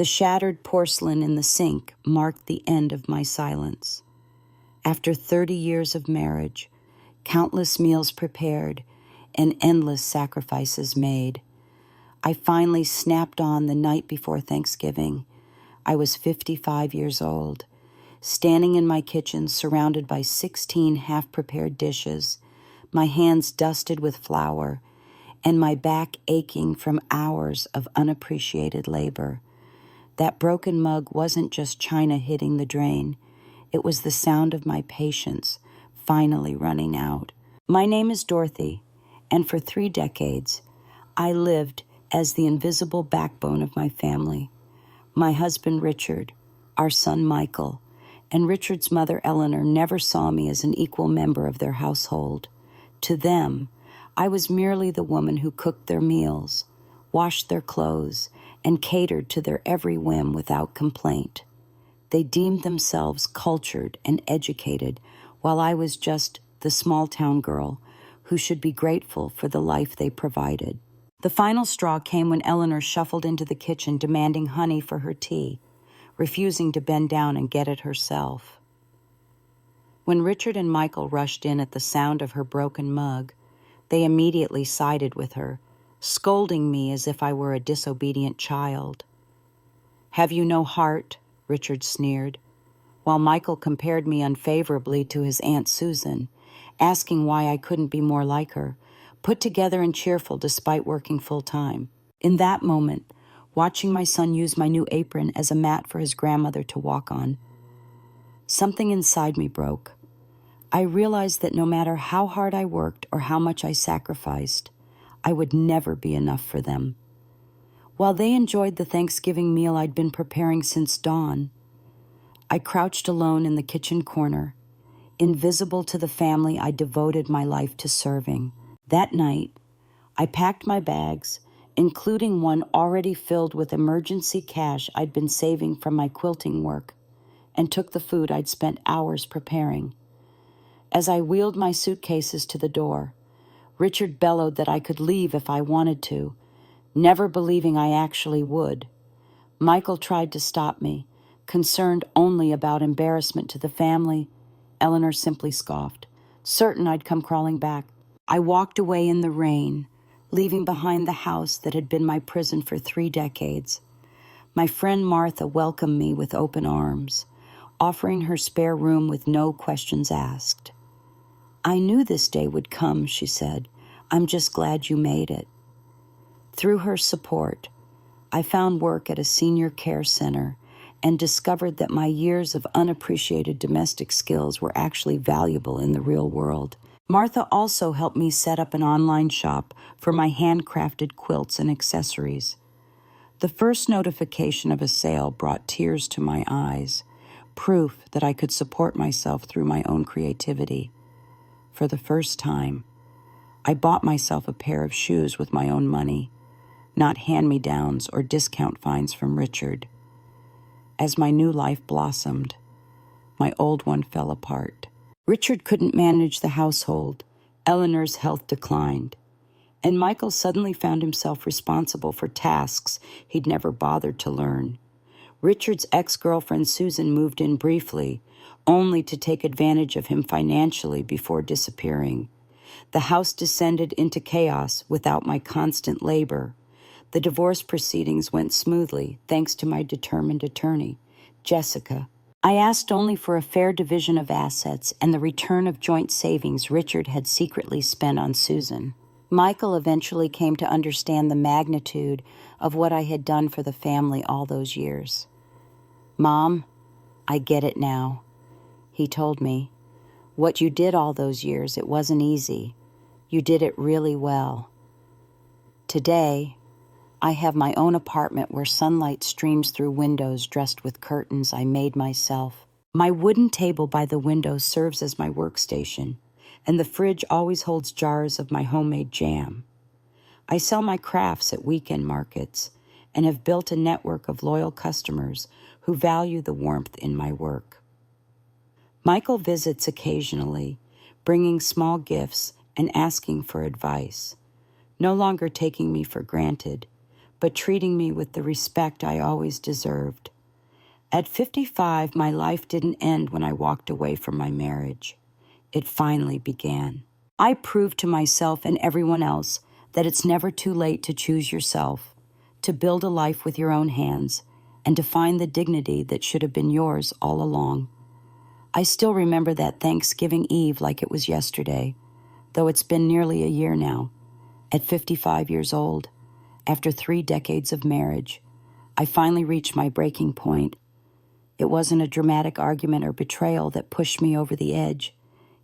The shattered porcelain in the sink marked the end of my silence. After 30 years of marriage, countless meals prepared, and endless sacrifices made, I finally snapped on the night before Thanksgiving. I was 55 years old, standing in my kitchen surrounded by 16 half-prepared dishes, my hands dusted with flour, and my back aching from hours of unappreciated labor. That broken mug wasn't just china hitting the drain. It was the sound of my patience finally running out. My name is Dorothy, and for 3 decades, I lived as the invisible backbone of my family. My husband, Richard, our son, Michael, and Richard's mother, Eleanor, never saw me as an equal member of their household. To them, I was merely the woman who cooked their meals, washed their clothes, and catered to their every whim without complaint. They deemed themselves cultured and educated, while I was just the small-town girl who should be grateful for the life they provided. The final straw came when Eleanor shuffled into the kitchen demanding honey for her tea, refusing to bend down and get it herself. When Richard and Michael rushed in at the sound of her broken mug, they immediately sided with her, scolding me as if I were a disobedient child. "Have you no heart?" Richard sneered, while Michael compared me unfavorably to his Aunt Susan, asking why I couldn't be more like her, put together and cheerful despite working full-time. In that moment, watching my son use my new apron as a mat for his grandmother to walk on, something inside me broke. I realized that no matter how hard I worked or how much I sacrificed, I would never be enough for them. While they enjoyed the Thanksgiving meal I'd been preparing since dawn, I crouched alone in the kitchen corner, invisible to the family I devoted my life to serving. That night, I packed my bags, including one already filled with emergency cash I'd been saving from my quilting work, and took the food I'd spent hours preparing. As I wheeled my suitcases to the door, Richard bellowed that I could leave if I wanted to, never believing I actually would. Michael tried to stop me, concerned only about embarrassment to the family. Eleanor simply scoffed, certain I'd come crawling back. I walked away in the rain, leaving behind the house that had been my prison for 3 decades. My friend Martha welcomed me with open arms, offering her spare room with no questions asked. "I knew this day would come," she said. "I'm just glad you made it." Through her support, I found work at a senior care center and discovered that my years of unappreciated domestic skills were actually valuable in the real world. Martha also helped me set up an online shop for my handcrafted quilts and accessories. The first notification of a sale brought tears to my eyes, proof that I could support myself through my own creativity. For the first time, I bought myself a pair of shoes with my own money, not hand-me-downs or discount finds from Richard. As my new life blossomed, my old one fell apart. Richard couldn't manage the household, Eleanor's health declined, and Michael suddenly found himself responsible for tasks he'd never bothered to learn. Richard's ex-girlfriend Susan moved in briefly, only to take advantage of him financially before disappearing. The house descended into chaos without my constant labor. The divorce proceedings went smoothly, thanks to my determined attorney, Jessica. I asked only for a fair division of assets and the return of joint savings Richard had secretly spent on Susan. Michael eventually came to understand the magnitude of what I had done for the family all those years. "Mom, I get it now," he told me. "What you did all those years, it wasn't easy. You did it really well. Today, I have my own apartment where sunlight streams through windows dressed with curtains I made myself. My wooden table by the window serves as my workstation, and the fridge always holds jars of my homemade jam. I sell my crafts at weekend markets and have built a network of loyal customers who value the warmth in my work. Michael visits occasionally, bringing small gifts and asking for advice, no longer taking me for granted, but treating me with the respect I always deserved. At 55, my life didn't end when I walked away from my marriage. It finally began. I proved to myself and everyone else that it's never too late to choose yourself, to build a life with your own hands, and to find the dignity that should have been yours all along. I still remember that Thanksgiving Eve like it was yesterday, though it's been nearly a year now. At 55 years old, after 3 decades of marriage, I finally reached my breaking point. It wasn't a dramatic argument or betrayal that pushed me over the edge.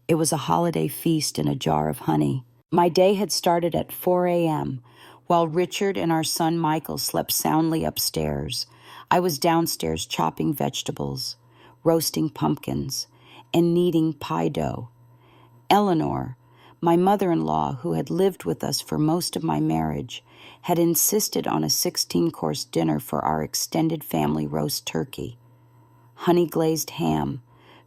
It was a holiday feast in a jar of honey. My day had started at 4 a.m., while Richard and our son Michael slept soundly upstairs. I was downstairs chopping vegetables, roasting pumpkins, and kneading pie dough. Eleanor, my mother-in-law, who had lived with us for most of my marriage, had insisted on a 16-course dinner for our extended family roast turkey. Honey-glazed ham,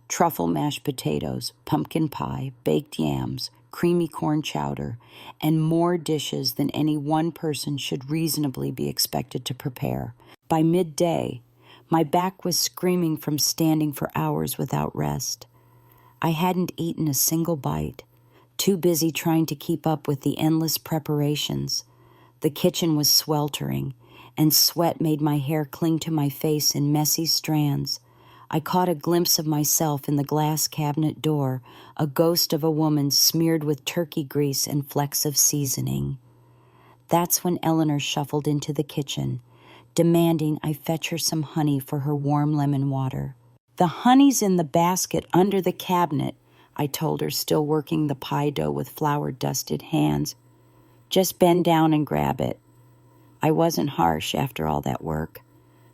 truffle mashed potatoes, pumpkin pie, baked yams, creamy corn chowder, and more dishes than any one person should reasonably be expected to prepare. By midday, my back was screaming from standing for hours without rest. I hadn't eaten a single bite, too busy trying to keep up with the endless preparations. The kitchen was sweltering, and sweat made my hair cling to my face in messy strands. I caught a glimpse of myself in the glass cabinet door, a ghost of a woman smeared with turkey grease and flecks of seasoning. That's when Eleanor shuffled into the kitchen, demanding I fetch her some honey for her warm lemon water. "The honey's in the basket under the cabinet," I told her, still working the pie dough with flour-dusted hands. "Just bend down and grab it." I wasn't harsh after all that work.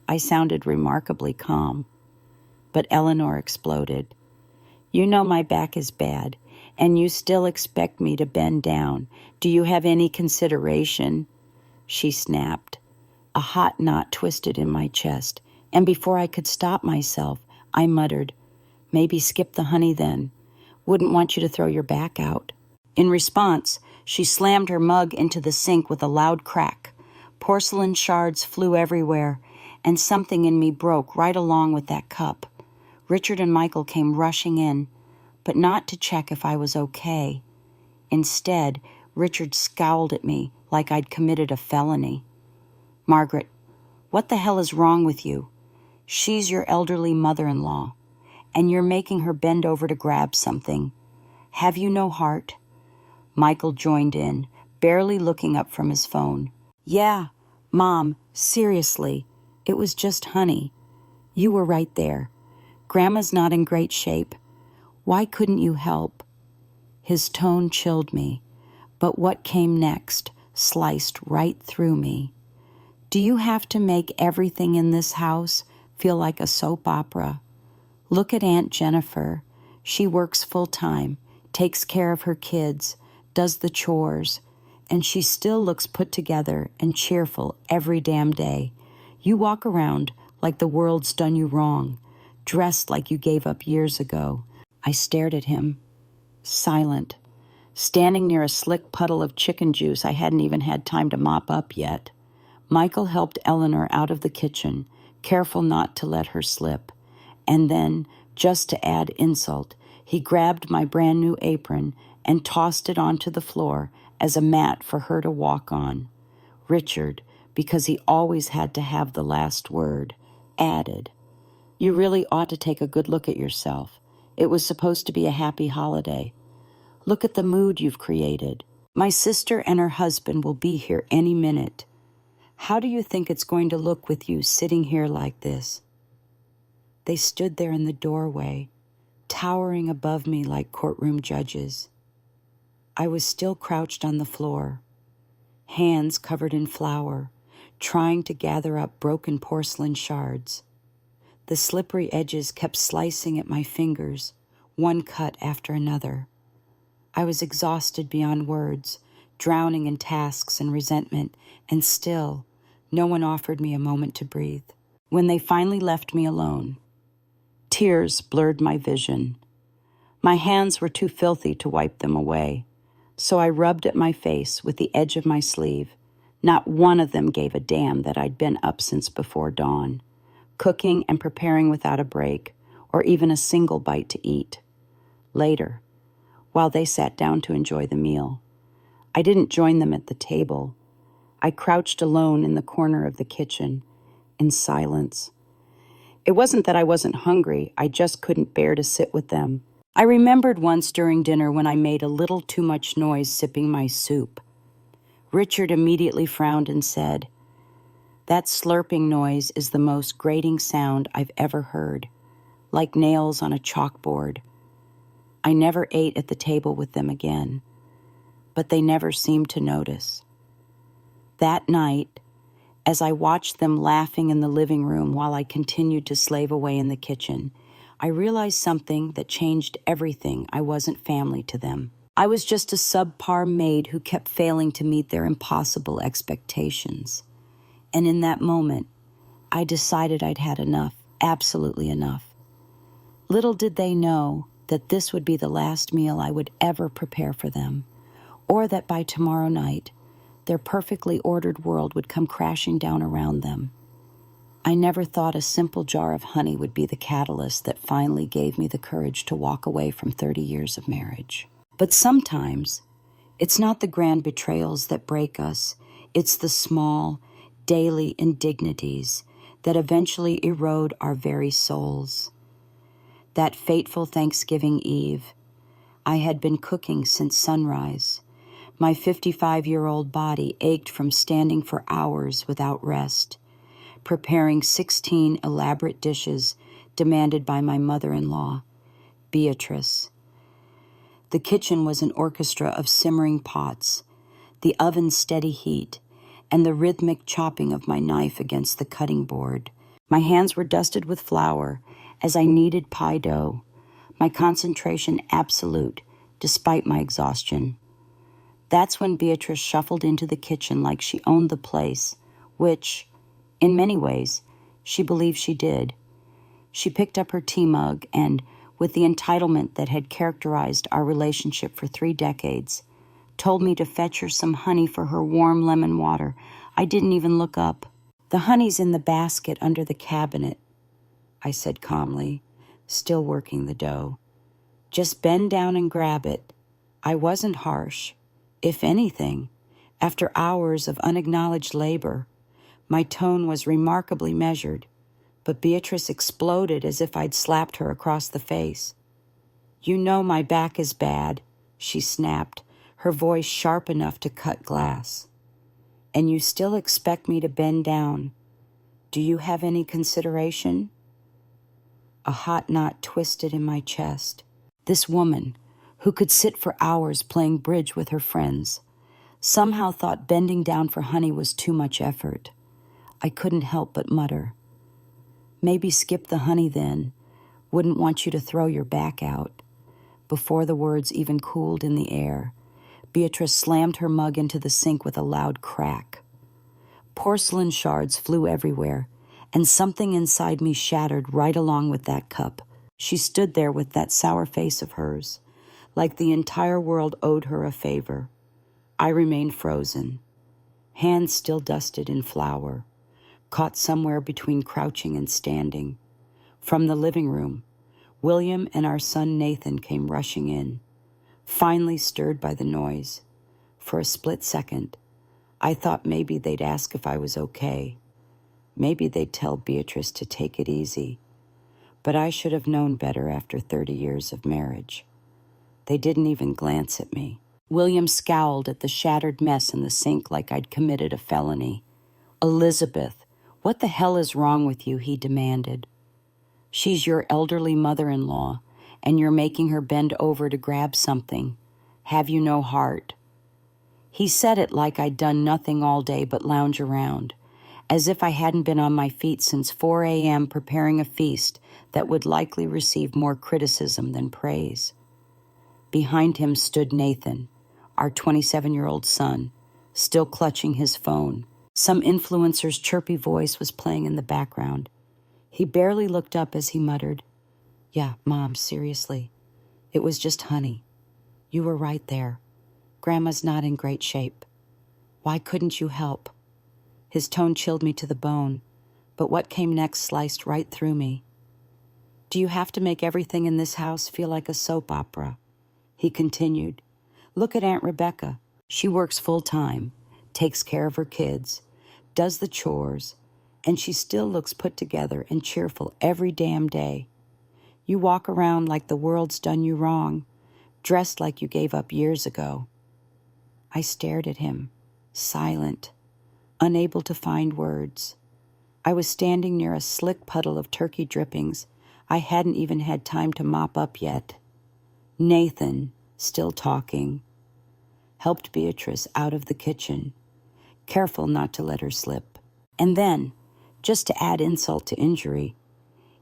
I sounded remarkably calm. But Eleanor exploded. "You know my back is bad, and you still expect me to bend down. Do you have any consideration?" She snapped. A hot knot twisted in my chest, and before I could stop myself, I muttered, "Maybe skip the honey then. Wouldn't want you to throw your back out." In response, she slammed her mug into the sink with a loud crack. Porcelain shards flew everywhere, and something in me broke right along with that cup. Richard and Michael came rushing in, but not to check if I was okay. Instead, Richard scowled at me like I'd committed a felony. "Margaret, what the hell is wrong with you? She's your elderly mother-in-law, and you're making her bend over to grab something. Have you no heart?" Michael joined in, barely looking up from his phone. "Yeah, Mom, seriously, it was just honey. You were right there. Grandma's not in great shape. Why couldn't you help?" His tone chilled me, but what came next sliced right through me. "Do you have to make everything in this house feel like a soap opera? Look at Aunt Jennifer. She works full-time, takes care of her kids, does the chores, and she still looks put together and cheerful every damn day. You walk around like the world's done you wrong, dressed like you gave up years ago." I stared at him, silent, standing near a slick puddle of chicken juice I hadn't even had time to mop up yet. Michael helped Eleanor out of the kitchen, careful not to let her slip. And then, just to add insult, he grabbed my brand new apron and tossed it onto the floor as a mat for her to walk on. Richard, because he always had to have the last word, added, "You really ought to take a good look at yourself. It was supposed to be a happy holiday. Look at the mood you've created. My sister and her husband will be here any minute. How do you think it's going to look with you sitting here like this?" They stood there in the doorway, towering above me like courtroom judges. I was still crouched on the floor, hands covered in flour, trying to gather up broken porcelain shards. The slippery edges kept slicing at my fingers, one cut after another. I was exhausted beyond words, drowning in tasks and resentment, and still, no one offered me a moment to breathe. When they finally left me alone, tears blurred my vision. My hands were too filthy to wipe them away, so I rubbed at my face with the edge of my sleeve, Not one of them gave a damn that I'd been up since before dawn, cooking and preparing without a break, or even a single bite to eat. Later, while they sat down to enjoy the meal, I didn't join them at the table. I crouched alone in the corner of the kitchen, in silence. It wasn't that I wasn't hungry, I just couldn't bear to sit with them. I remembered once during dinner when I made a little too much noise sipping my soup. Richard immediately frowned and said, "That slurping noise is the most grating sound I've ever heard, like nails on a chalkboard." I never ate at the table with them again, but they never seemed to notice. That night, as I watched them laughing in the living room while I continued to slave away in the kitchen, I realized something that changed everything. I wasn't family to them. I was just a subpar maid who kept failing to meet their impossible expectations. And in that moment, I decided I'd had enough, absolutely enough. Little did they know that this would be the last meal I would ever prepare for them, or that by tomorrow night, their perfectly ordered world would come crashing down around them. I never thought a simple jar of honey would be the catalyst that finally gave me the courage to walk away from 30 years of marriage. But sometimes, it's not the grand betrayals that break us, it's the small, daily indignities that eventually erode our very souls. That fateful Thanksgiving Eve, I had been cooking since sunrise. My 55-year-old body ached from standing for hours without rest, preparing 16 elaborate dishes demanded by my mother-in-law, Beatrice. The kitchen was an orchestra of simmering pots, the oven's steady heat, and the rhythmic chopping of my knife against the cutting board. My hands were dusted with flour as I kneaded pie dough, my concentration absolute despite my exhaustion. That's when Beatrice shuffled into the kitchen like she owned the place, which, in many ways, she believed she did. She picked up her tea mug and, with the entitlement that had characterized our relationship for 3 decades, told me to fetch her some honey for her warm lemon water. I didn't even look up. "The honey's in the basket under the cabinet," I said calmly, still working the dough. "Just bend down and grab it." I wasn't harsh. If anything, after hours of unacknowledged labor, my tone was remarkably measured, but Beatrice exploded as if I'd slapped her across the face. "You know my back is bad," she snapped, her voice sharp enough to cut glass. "And you still expect me to bend down. Do you have any consideration?" A hot knot twisted in my chest. This woman, who could sit for hours playing bridge with her friends, somehow thought bending down for honey was too much effort. I couldn't help but mutter, "Maybe skip the honey then. Wouldn't want you to throw your back out." Before the words even cooled in the air, Beatrice slammed her mug into the sink with a loud crack. Porcelain shards flew everywhere, and something inside me shattered right along with that cup. She stood there with that sour face of hers, like the entire world owed her a favor. I remained frozen, hands still dusted in flour, caught somewhere between crouching and standing. From the living room, William and our son Nathan came rushing in, finally stirred by the noise. For a split second, I thought maybe they'd ask if I was okay. Maybe they'd tell Beatrice to take it easy. But I should have known better after 30 years of marriage. They didn't even glance at me. William scowled at the shattered mess in the sink like I'd committed a felony. "Elizabeth, what the hell is wrong with you?" he demanded. "She's your elderly mother-in-law, and you're making her bend over to grab something. Have you no heart?" He said it like I'd done nothing all day but lounge around, as if I hadn't been on my feet since 4 a.m. preparing a feast that would likely receive more criticism than praise. Behind him stood Nathan, our 27-year-old son, still clutching his phone. Some influencer's chirpy voice was playing in the background. He barely looked up as he muttered, "Yeah, Mom, seriously. It was just honey. You were right there. Grandma's not in great shape. Why couldn't you help?" His tone chilled me to the bone, but what came next sliced right through me. "Do you have to make everything in this house feel like a soap opera?" He continued. "Look at Aunt Rebecca. She works full-time, takes care of her kids, does the chores, and she still looks put together and cheerful every damn day. You walk around like the world's done you wrong, dressed like you gave up years ago." I stared at him, silent, unable to find words. I was standing near a slick puddle of turkey drippings I hadn't even had time to mop up yet. Nathan, still talking, helped Beatrice out of the kitchen, careful not to let her slip. And then, just to add insult to injury,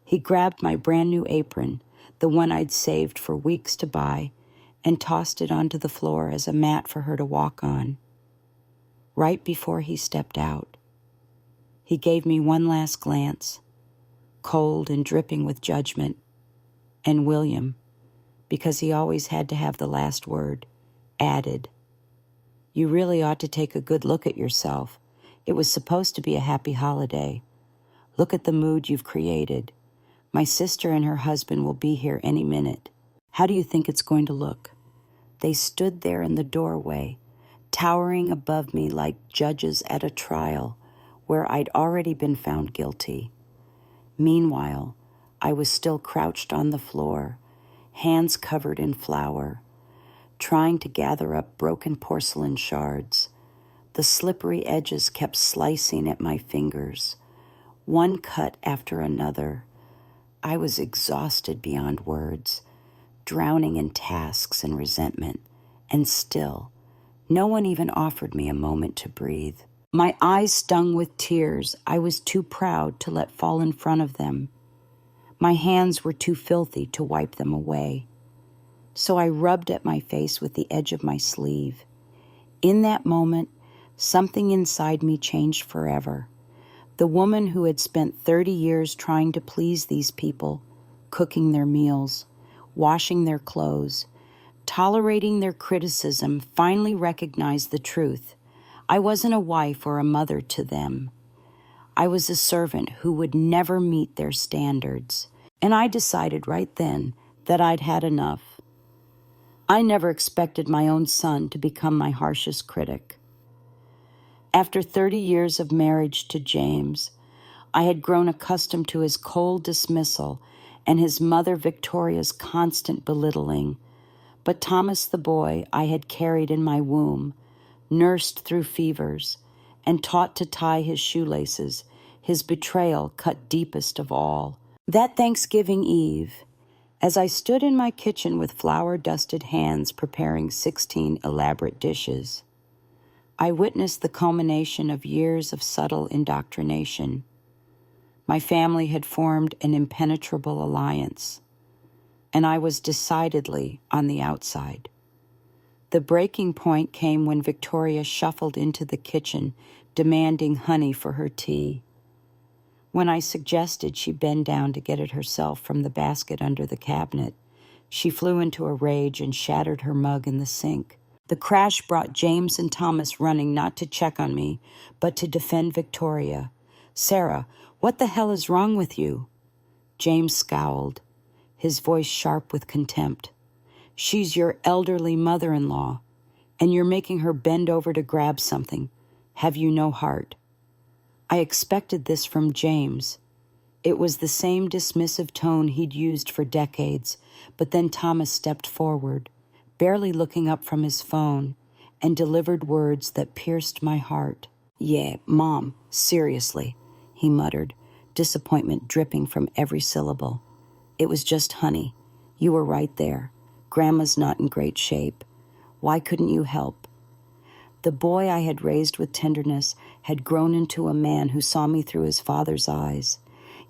he grabbed my brand new apron, the one I'd saved for weeks to buy, and tossed it onto the floor as a mat for her to walk on. Right before he stepped out, he gave me one last glance, cold and dripping with judgment, and William, because he always had to have the last word, added, "You really ought to take a good look at yourself. It was supposed to be a happy holiday. Look at the mood you've created. My sister and her husband will be here any minute. How do you think it's going to look?" They stood there in the doorway, towering above me like judges at a trial where I'd already been found guilty. Meanwhile, I was still crouched on the floor, hands covered in flour, trying to gather up broken porcelain shards. The slippery edges kept slicing at my fingers, one cut after another. I was exhausted beyond words, drowning in tasks and resentment, and still, no one even offered me a moment to breathe. My eyes stung with tears I was too proud to let fall in front of them. My hands were too filthy to wipe them away. So I rubbed at my face with the edge of my sleeve. In that moment, something inside me changed forever. The woman who had spent 30 years trying to please these people, cooking their meals, washing their clothes, tolerating their criticism, finally recognized the truth. I wasn't a wife or a mother to them. I was a servant who would never meet their standards. And I decided right then that I'd had enough. I never expected my own son to become my harshest critic. After 30 years of marriage to James, I had grown accustomed to his cold dismissal and his mother Victoria's constant belittling. But Thomas the boy I had carried in my womb, nursed through fevers, and taught to tie his shoelaces, his betrayal cut deepest of all. That Thanksgiving Eve, as I stood in my kitchen with flour-dusted hands preparing 16 elaborate dishes, I witnessed the culmination of years of subtle indoctrination. My family had formed an impenetrable alliance, and I was decidedly on the outside. The breaking point came when Victoria shuffled into the kitchen, demanding honey for her tea. When I suggested she bend down to get it herself from the basket under the cabinet, she flew into a rage and shattered her mug in the sink. The crash brought James and Thomas running not to check on me, but to defend Victoria. "Sarah, what the hell is wrong with you?" James scowled, his voice sharp with contempt. "She's your elderly mother-in-law, and you're making her bend over to grab something. Have you no heart?" I expected this from James. It was the same dismissive tone he'd used for decades, but then Thomas stepped forward, barely looking up from his phone, and delivered words that pierced my heart. "Yeah, Mom, seriously," he muttered, disappointment dripping from every syllable. "It was just honey. You were right there. Grandma's not in great shape. Why couldn't you help?" The boy I had raised with tenderness had grown into a man who saw me through his father's eyes.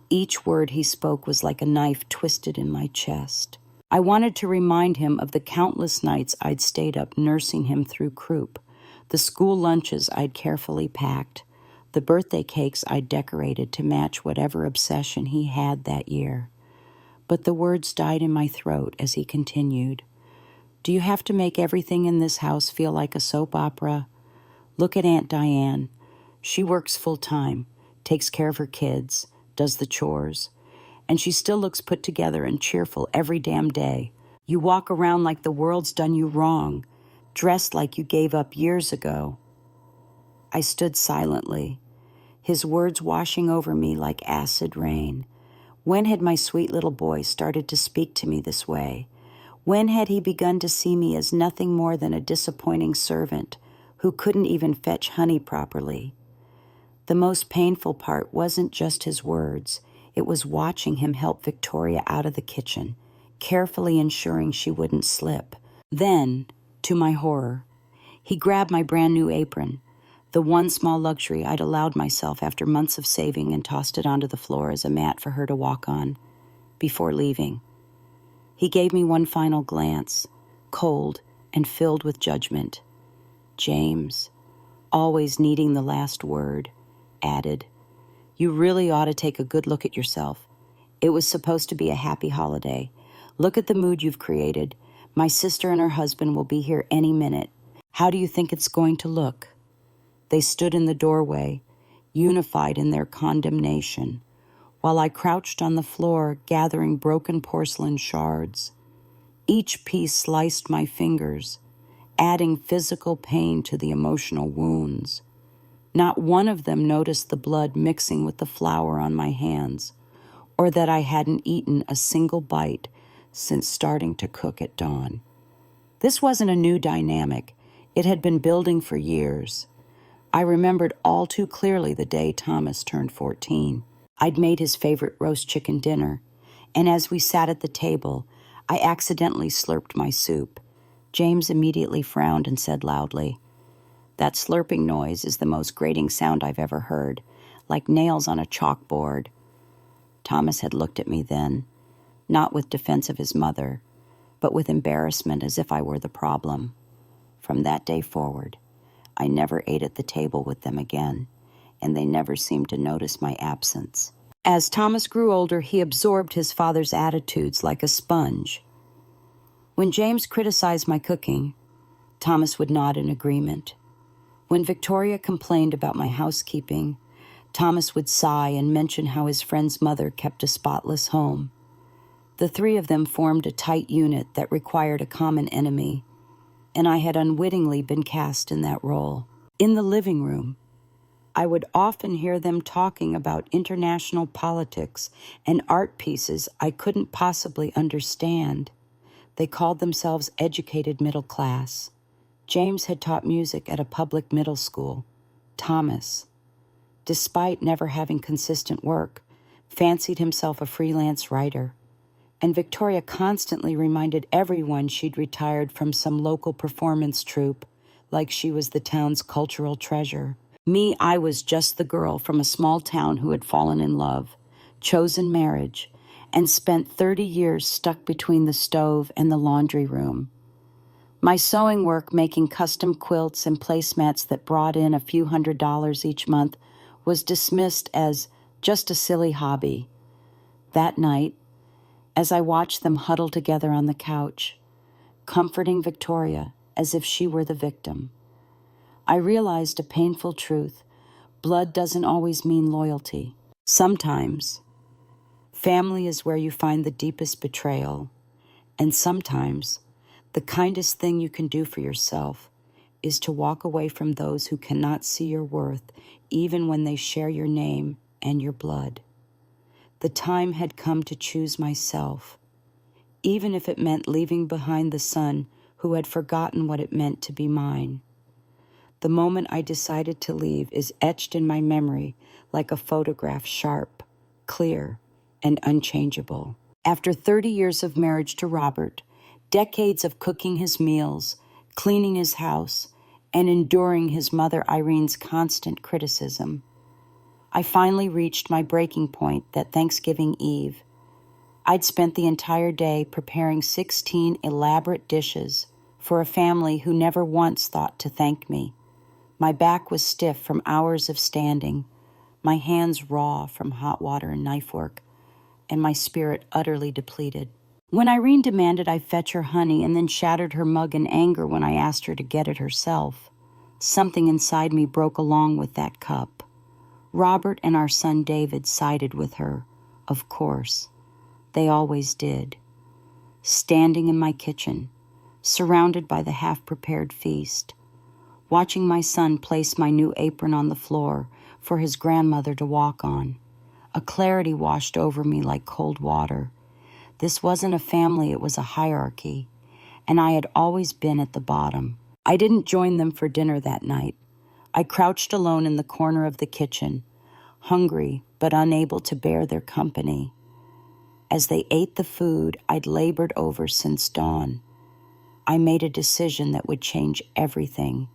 Each word he spoke was like a knife twisted in my chest. I wanted to remind him of the countless nights I'd stayed up nursing him through croup, the school lunches I'd carefully packed, the birthday cakes I'd decorated to match whatever obsession he had that year. But the words died in my throat as he continued. "Do you have to make everything in this house feel like a soap opera? Look at Aunt Diane. She works full-time, takes care of her kids, does the chores, and she still looks put together and cheerful every damn day. You walk around like the world's done you wrong, dressed like you gave up years ago. I stood silently, his words washing over me like acid rain. When had my sweet little boy started to speak to me this way? When had he begun to see me as nothing more than a disappointing servant who couldn't even fetch honey properly? The most painful part wasn't just his words. It was watching him help Victoria out of the kitchen, carefully ensuring she wouldn't slip. Then, to my horror, he grabbed my brand new apron, the one small luxury I'd allowed myself after months of saving, and tossed it onto the floor as a mat for her to walk on, before leaving. He gave me one final glance, cold and filled with judgment. James, always needing the last word, added, "You really ought to take a good look at yourself. It was supposed to be a happy holiday. Look at the mood you've created. My sister and her husband will be here any minute. How do you think it's going to look?" They stood in the doorway, unified in their condemnation, while I crouched on the floor gathering broken porcelain shards. Each piece sliced my fingers, adding physical pain to the emotional wounds. Not one of them noticed the blood mixing with the flour on my hands, or that I hadn't eaten a single bite since starting to cook at dawn. This wasn't a new dynamic. It had been building for years. I remembered all too clearly the day Thomas turned 14. I'd made his favorite roast chicken dinner, and as we sat at the table, I accidentally slurped my soup. James immediately frowned and said loudly, "That slurping noise is the most grating sound I've ever heard, like nails on a chalkboard." Thomas had looked at me then, not with defense of his mother, but with embarrassment, as if I were the problem. From that day forward, I never ate at the table with them again, and they never seemed to notice my absence. As Thomas grew older, he absorbed his father's attitudes like a sponge. When James criticized my cooking, Thomas would nod in agreement. When Victoria complained about my housekeeping, Thomas would sigh and mention how his friend's mother kept a spotless home. The three of them formed a tight unit that required a common enemy, and I had unwittingly been cast in that role. In the living room, I would often hear them talking about international politics and art pieces I couldn't possibly understand. They called themselves educated middle class. James had taught music at a public middle school. Thomas, despite never having consistent work, fancied himself a freelance writer. And Victoria constantly reminded everyone she'd retired from some local performance troupe, like she was the town's cultural treasure. Me, I was just the girl from a small town who had fallen in love, chosen marriage, and spent 30 years stuck between the stove and the laundry room. My sewing work, making custom quilts and placemats that brought in a few $100s each month, was dismissed as just a silly hobby. That night, as I watched them huddle together on the couch, comforting Victoria as if she were the victim, I realized a painful truth. Blood doesn't always mean loyalty. Sometimes, family is where you find the deepest betrayal, and sometimes, the kindest thing you can do for yourself is to walk away from those who cannot see your worth, even when they share your name and your blood. The time had come to choose myself, even if it meant leaving behind the son who had forgotten what it meant to be mine. The moment I decided to leave is etched in my memory like a photograph, sharp, clear, and unchangeable. After 30 years of marriage to Robert, decades of cooking his meals, cleaning his house, and enduring his mother Irene's constant criticism, I finally reached my breaking point that Thanksgiving Eve. I'd spent the entire day preparing 16 elaborate dishes for a family who never once thought to thank me. My back was stiff from hours of standing, my hands raw from hot water and knife work, and my spirit utterly depleted. When Irene demanded I fetch her honey and then shattered her mug in anger when I asked her to get it herself, Something inside me broke along with that cup. Robert and our son David sided with her, of course. They always did. Standing in my kitchen, surrounded by the half-prepared feast, watching my son place my new apron on the floor for his grandmother to walk on, a clarity washed over me like cold water. This wasn't a family, it was a hierarchy, and I had always been at the bottom. I didn't join them for dinner that night. I crouched alone in the corner of the kitchen, hungry but unable to bear their company. As they ate the food I'd labored over since dawn, I made a decision that would change everything.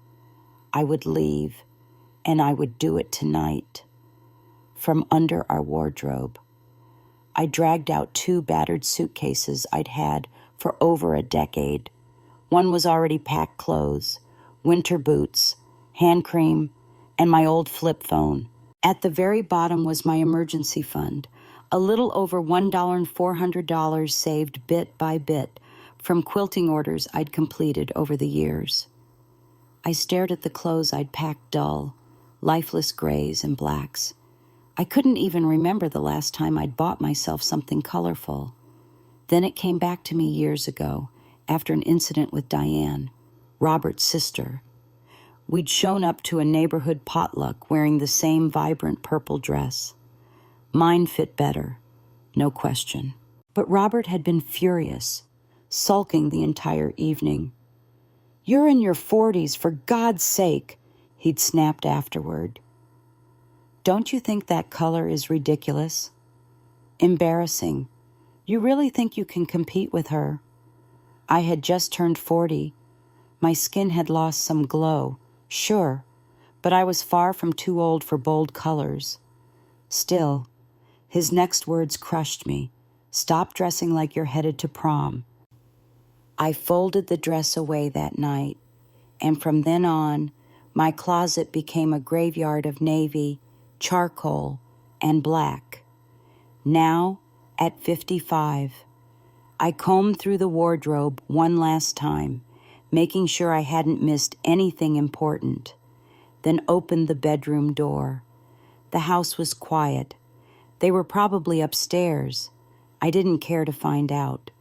I would leave, and I would do it tonight. From under our wardrobe, I dragged out 2 battered suitcases I'd had for over a decade. One was already packed clothes, winter boots, hand cream, and my old flip phone. At the very bottom was my emergency fund, a little over $1,400 saved bit by bit from quilting orders I'd completed over the years. I stared at the clothes I'd packed dull, lifeless grays and blacks. I couldn't even remember the last time I'd bought myself something colorful. Then it came back to me years ago, after an incident with Diane, Robert's sister. We'd shown up to a neighborhood potluck wearing the same vibrant purple dress. Mine fit better, no question. But Robert had been furious, sulking the entire evening. "You're in your 40s, for God's sake," he'd snapped afterward. "Don't you think that color is ridiculous? Embarrassing. You really think you can compete with her?" I had just turned 40. My skin had lost some glow, sure, but I was far from too old for bold colors. Still, his next words crushed me. "Stop dressing like you're headed to prom." I folded the dress away that night, and from then on, my closet became a graveyard of navy, charcoal, and black. Now, at 55, I combed through the wardrobe one last time, making sure I hadn't missed anything important, then opened the bedroom door. The house was quiet. They were probably upstairs. I didn't care to find out.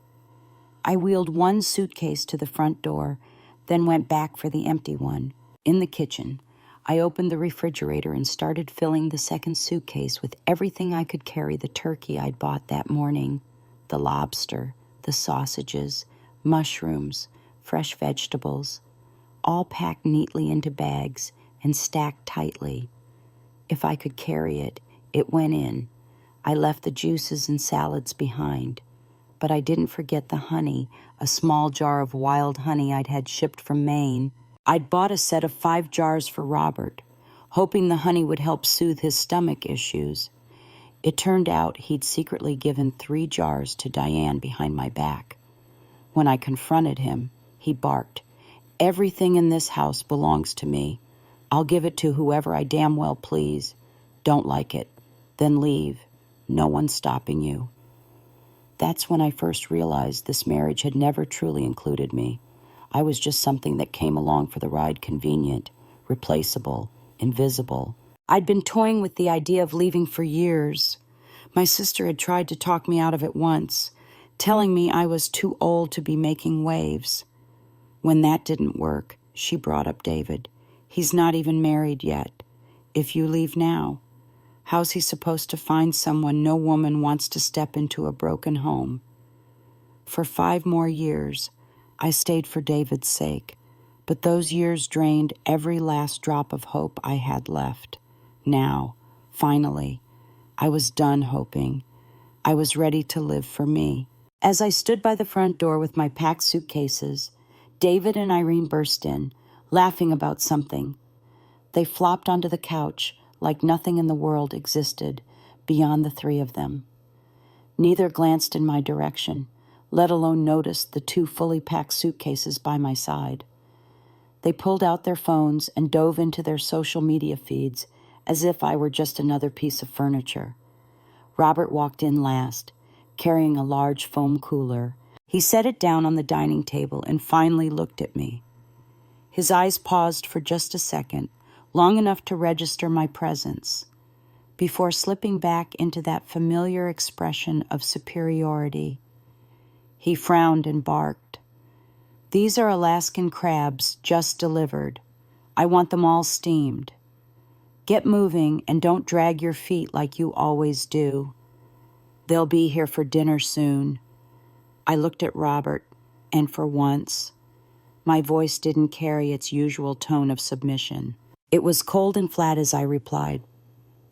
I wheeled one suitcase to the front door, then went back for the empty one. In the kitchen, I opened the refrigerator and started filling the second suitcase with everything I could carry: the turkey I'd bought that morning, the lobster, the sausages, mushrooms, fresh vegetables, all packed neatly into bags and stacked tightly. If I could carry it, it went in. I left the juices and salads behind, but I didn't forget the honey, a small jar of wild honey I'd had shipped from Maine. I'd bought a set of 5 jars for Robert, hoping the honey would help soothe his stomach issues. It turned out he'd secretly given 3 jars to Diane behind my back. When I confronted him, he barked, "Everything in this house belongs to me. I'll give it to whoever I damn well please. Don't like it, then leave. No one's stopping you." That's when I first realized this marriage had never truly included me. I was just something that came along for the ride, convenient, replaceable, invisible. I'd been toying with the idea of leaving for years. My sister had tried to talk me out of it once, telling me I was too old to be making waves. When that didn't work, she brought up David. "He's not even married yet. If you leave now, how's he supposed to find someone no woman wants to step into a broken home?" For 5 more years, I stayed for David's sake, but those years drained every last drop of hope I had left. Now, finally, I was done hoping. I was ready to live for me. As I stood by the front door with my packed suitcases, David and Irene burst in, laughing about something. They flopped onto the couch like nothing in the world existed beyond the 3 of them. Neither glanced in my direction, let alone noticed the 2 fully packed suitcases by my side. They pulled out their phones and dove into their social media feeds as if I were just another piece of furniture. Robert walked in last, carrying a large foam cooler. He set it down on the dining table and finally looked at me. His eyes paused for just a second, long enough to register my presence, before slipping back into that familiar expression of superiority. He frowned and barked. "These are Alaskan crabs, just delivered. I want them all steamed. Get moving and don't drag your feet like you always do. They'll be here for dinner soon." I looked at Robert, and for once, my voice didn't carry its usual tone of submission. It was cold and flat as I replied,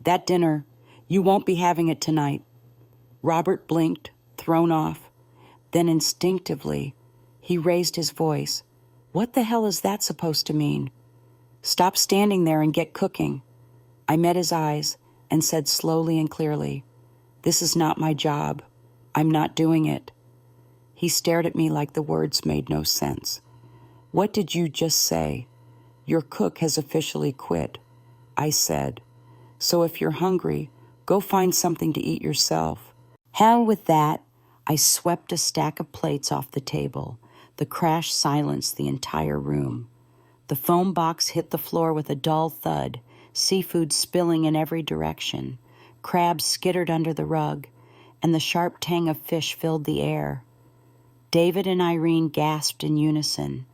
"That dinner, you won't be having it tonight." Robert blinked, thrown off. Then instinctively, he raised his voice. "What the hell is that supposed to mean?" "Stop standing there and get cooking." I met his eyes and said slowly and clearly, "This is not my job. I'm not doing it." He stared at me like the words made no sense. "What did you just say?" "Your cook has officially quit," I said. "So if you're hungry, go find something to eat yourself." Hell with that, I swept a stack of plates off the table. The crash silenced the entire room. The foam box hit the floor with a dull thud, seafood spilling in every direction. Crabs skittered under the rug, and the sharp tang of fish filled the air. David and Irene gasped in unison.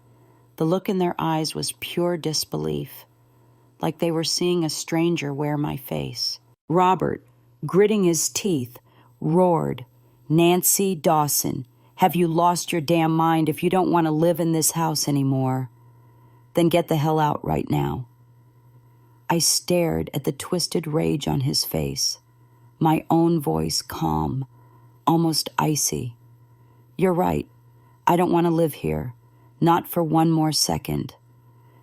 The look in their eyes was pure disbelief, like they were seeing a stranger wear my face. Robert, gritting his teeth, roared, "Nancy Dawson, have you lost your damn mind if you don't want to live in this house anymore? Then get the hell out right now." I stared at the twisted rage on his face, my own voice calm, almost icy. "You're right. I don't want to live here. Not for one more second.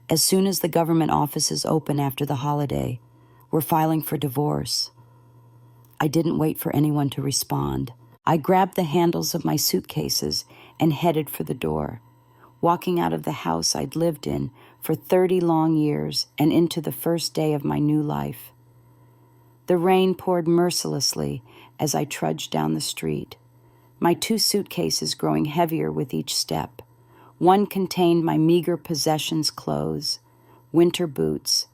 As soon as the government offices open after the holiday, we're filing for divorce." I didn't wait for anyone to respond. I grabbed the handles of my suitcases and headed for the door, walking out of the house I'd lived in for 30 long years and into the first day of my new life. The rain poured mercilessly as I trudged down the street, my 2 suitcases growing heavier with each step. One contained my meager possessions, clothes, winter boots,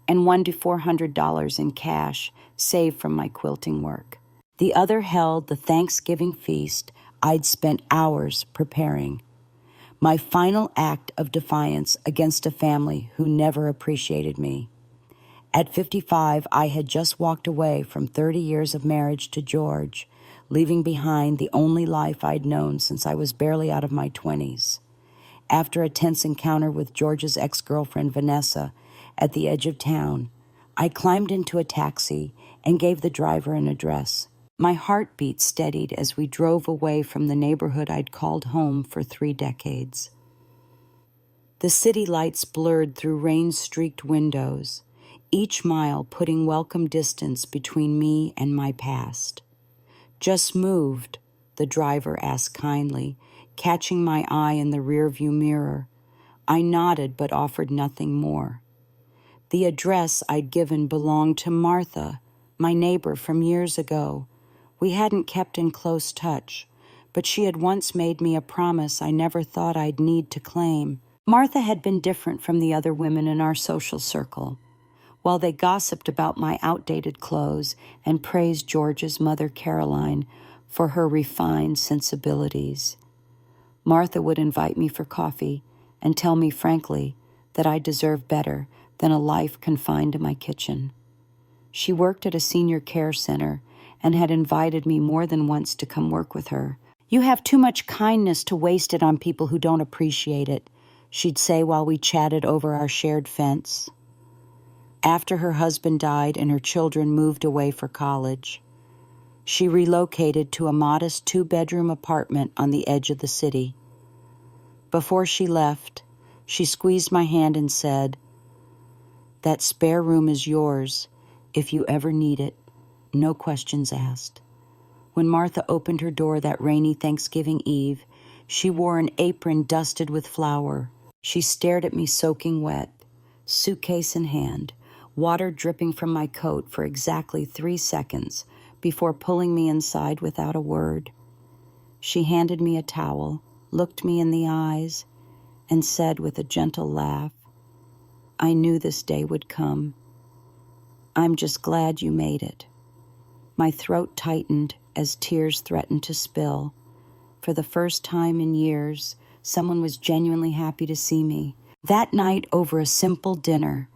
and $100 to $400 in cash saved from my quilting work. The other held the Thanksgiving feast I'd spent hours preparing, my final act of defiance against a family who never appreciated me. At 55, I had just walked away from 30 years of marriage to George, leaving behind the only life I'd known since I was barely out of my 20s. After a tense encounter with George's ex-girlfriend, Vanessa, at the edge of town, I climbed into a taxi and gave the driver an address. My heartbeat steadied as we drove away from the neighborhood I'd called home for 3 decades. The city lights blurred through rain-streaked windows, each mile putting welcome distance between me and my past. "Just moved," the driver asked kindly, catching my eye in the rearview mirror. I nodded but offered nothing more. The address I'd given belonged to Martha, my neighbor from years ago. We hadn't kept in close touch, but she had once made me a promise I never thought I'd need to claim. Martha had been different from the other women in our social circle. While they gossiped about my outdated clothes and praised George's mother, Caroline, for her refined sensibilities, Martha would invite me for coffee and tell me frankly that I deserved better than a life confined to my kitchen. She worked at a senior care center and had invited me more than once to come work with her. "You have too much kindness to waste it on people who don't appreciate it," she'd say while we chatted over our shared fence. After her husband died and her children moved away for college, she relocated to a modest 2-bedroom apartment on the edge of the city. Before she left, she squeezed my hand and said, "That spare room is yours if you ever need it, no questions asked." When Martha opened her door that rainy Thanksgiving Eve, she wore an apron dusted with flour. She stared at me soaking wet, suitcase in hand, water dripping from my coat for exactly 3 seconds before pulling me inside without a word. She handed me a towel, looked me in the eyes, and said with a gentle laugh, I knew this day would come. I'm just glad you made it. My throat tightened as tears threatened to spill. For the first time in years, someone was genuinely happy to see me. That night, over a simple dinner,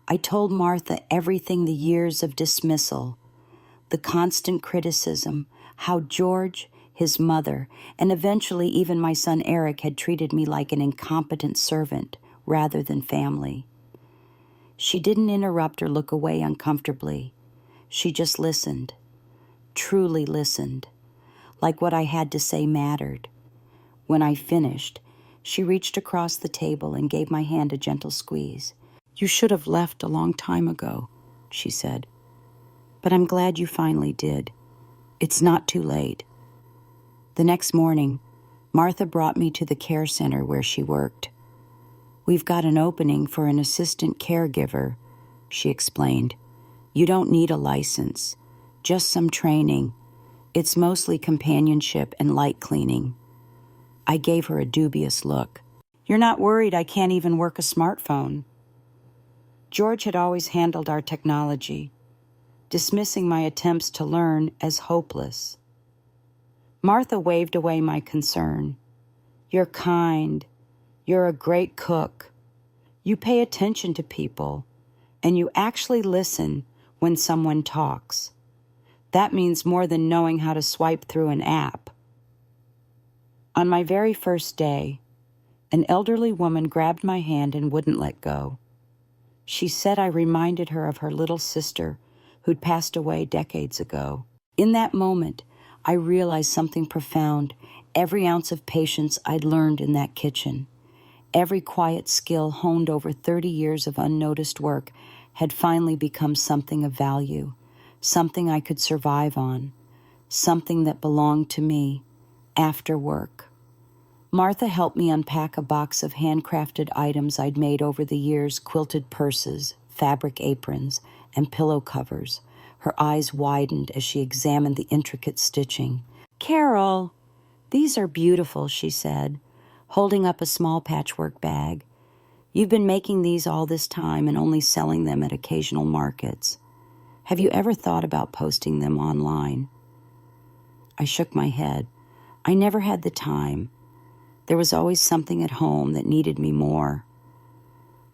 I told Martha everything: the years of dismissal, the constant criticism, how George, his mother, and eventually even my son Eric had treated me like an incompetent servant rather than family. She didn't interrupt or look away uncomfortably. She just listened, truly listened, like what I had to say mattered. When I finished, she reached across the table and gave my hand a gentle squeeze. "You should have left a long time ago," she said. "But I'm glad you finally did. It's not too late." The next morning, Martha brought me to the care center where she worked. "We've got an opening for an assistant caregiver," she explained. "You don't need a license, just some training. It's mostly companionship and light cleaning." I gave her a dubious look. "You're not worried I can't even work a smartphone?" George had always handled our technology, dismissing my attempts to learn as hopeless. Martha waved away my concern. "You're kind. You're a great cook. You pay attention to people, and you actually listen when someone talks. That means more than knowing how to swipe through an app." On my very first day, an elderly woman grabbed my hand and wouldn't let go. She said I reminded her of her little sister who'd passed away decades ago. In that moment, I realized something profound. Every ounce of patience I'd learned in that kitchen, every quiet skill honed over 30 years of unnoticed work, had finally become something of value, something I could survive on, something that belonged to me after work. Martha helped me unpack a box of handcrafted items I'd made over the years: quilted purses, fabric aprons, and pillow covers. Her eyes widened as she examined the intricate stitching. "Carol, these are beautiful," she said, holding up a small patchwork bag. "You've been making these all this time and only selling them at occasional markets. Have you ever thought about posting them online?" I shook my head. I never had the time. There was always something at home that needed me more.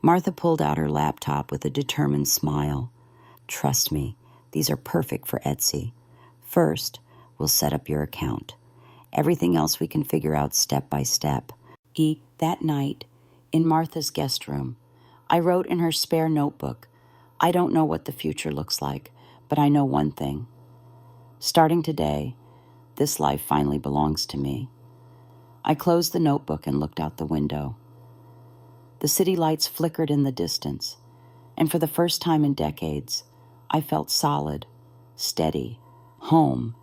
Martha pulled out her laptop with a determined smile. "Trust me, these are perfect for Etsy. First, we'll set up your account. Everything else we can figure out step by step." That night, in Martha's guest room, I wrote in her spare notebook, "I don't know what the future looks like, but I know one thing. Starting today, this life finally belongs to me." I closed the notebook and looked out the window. The city lights flickered in the distance, and for the first time in decades, I felt solid, steady, home.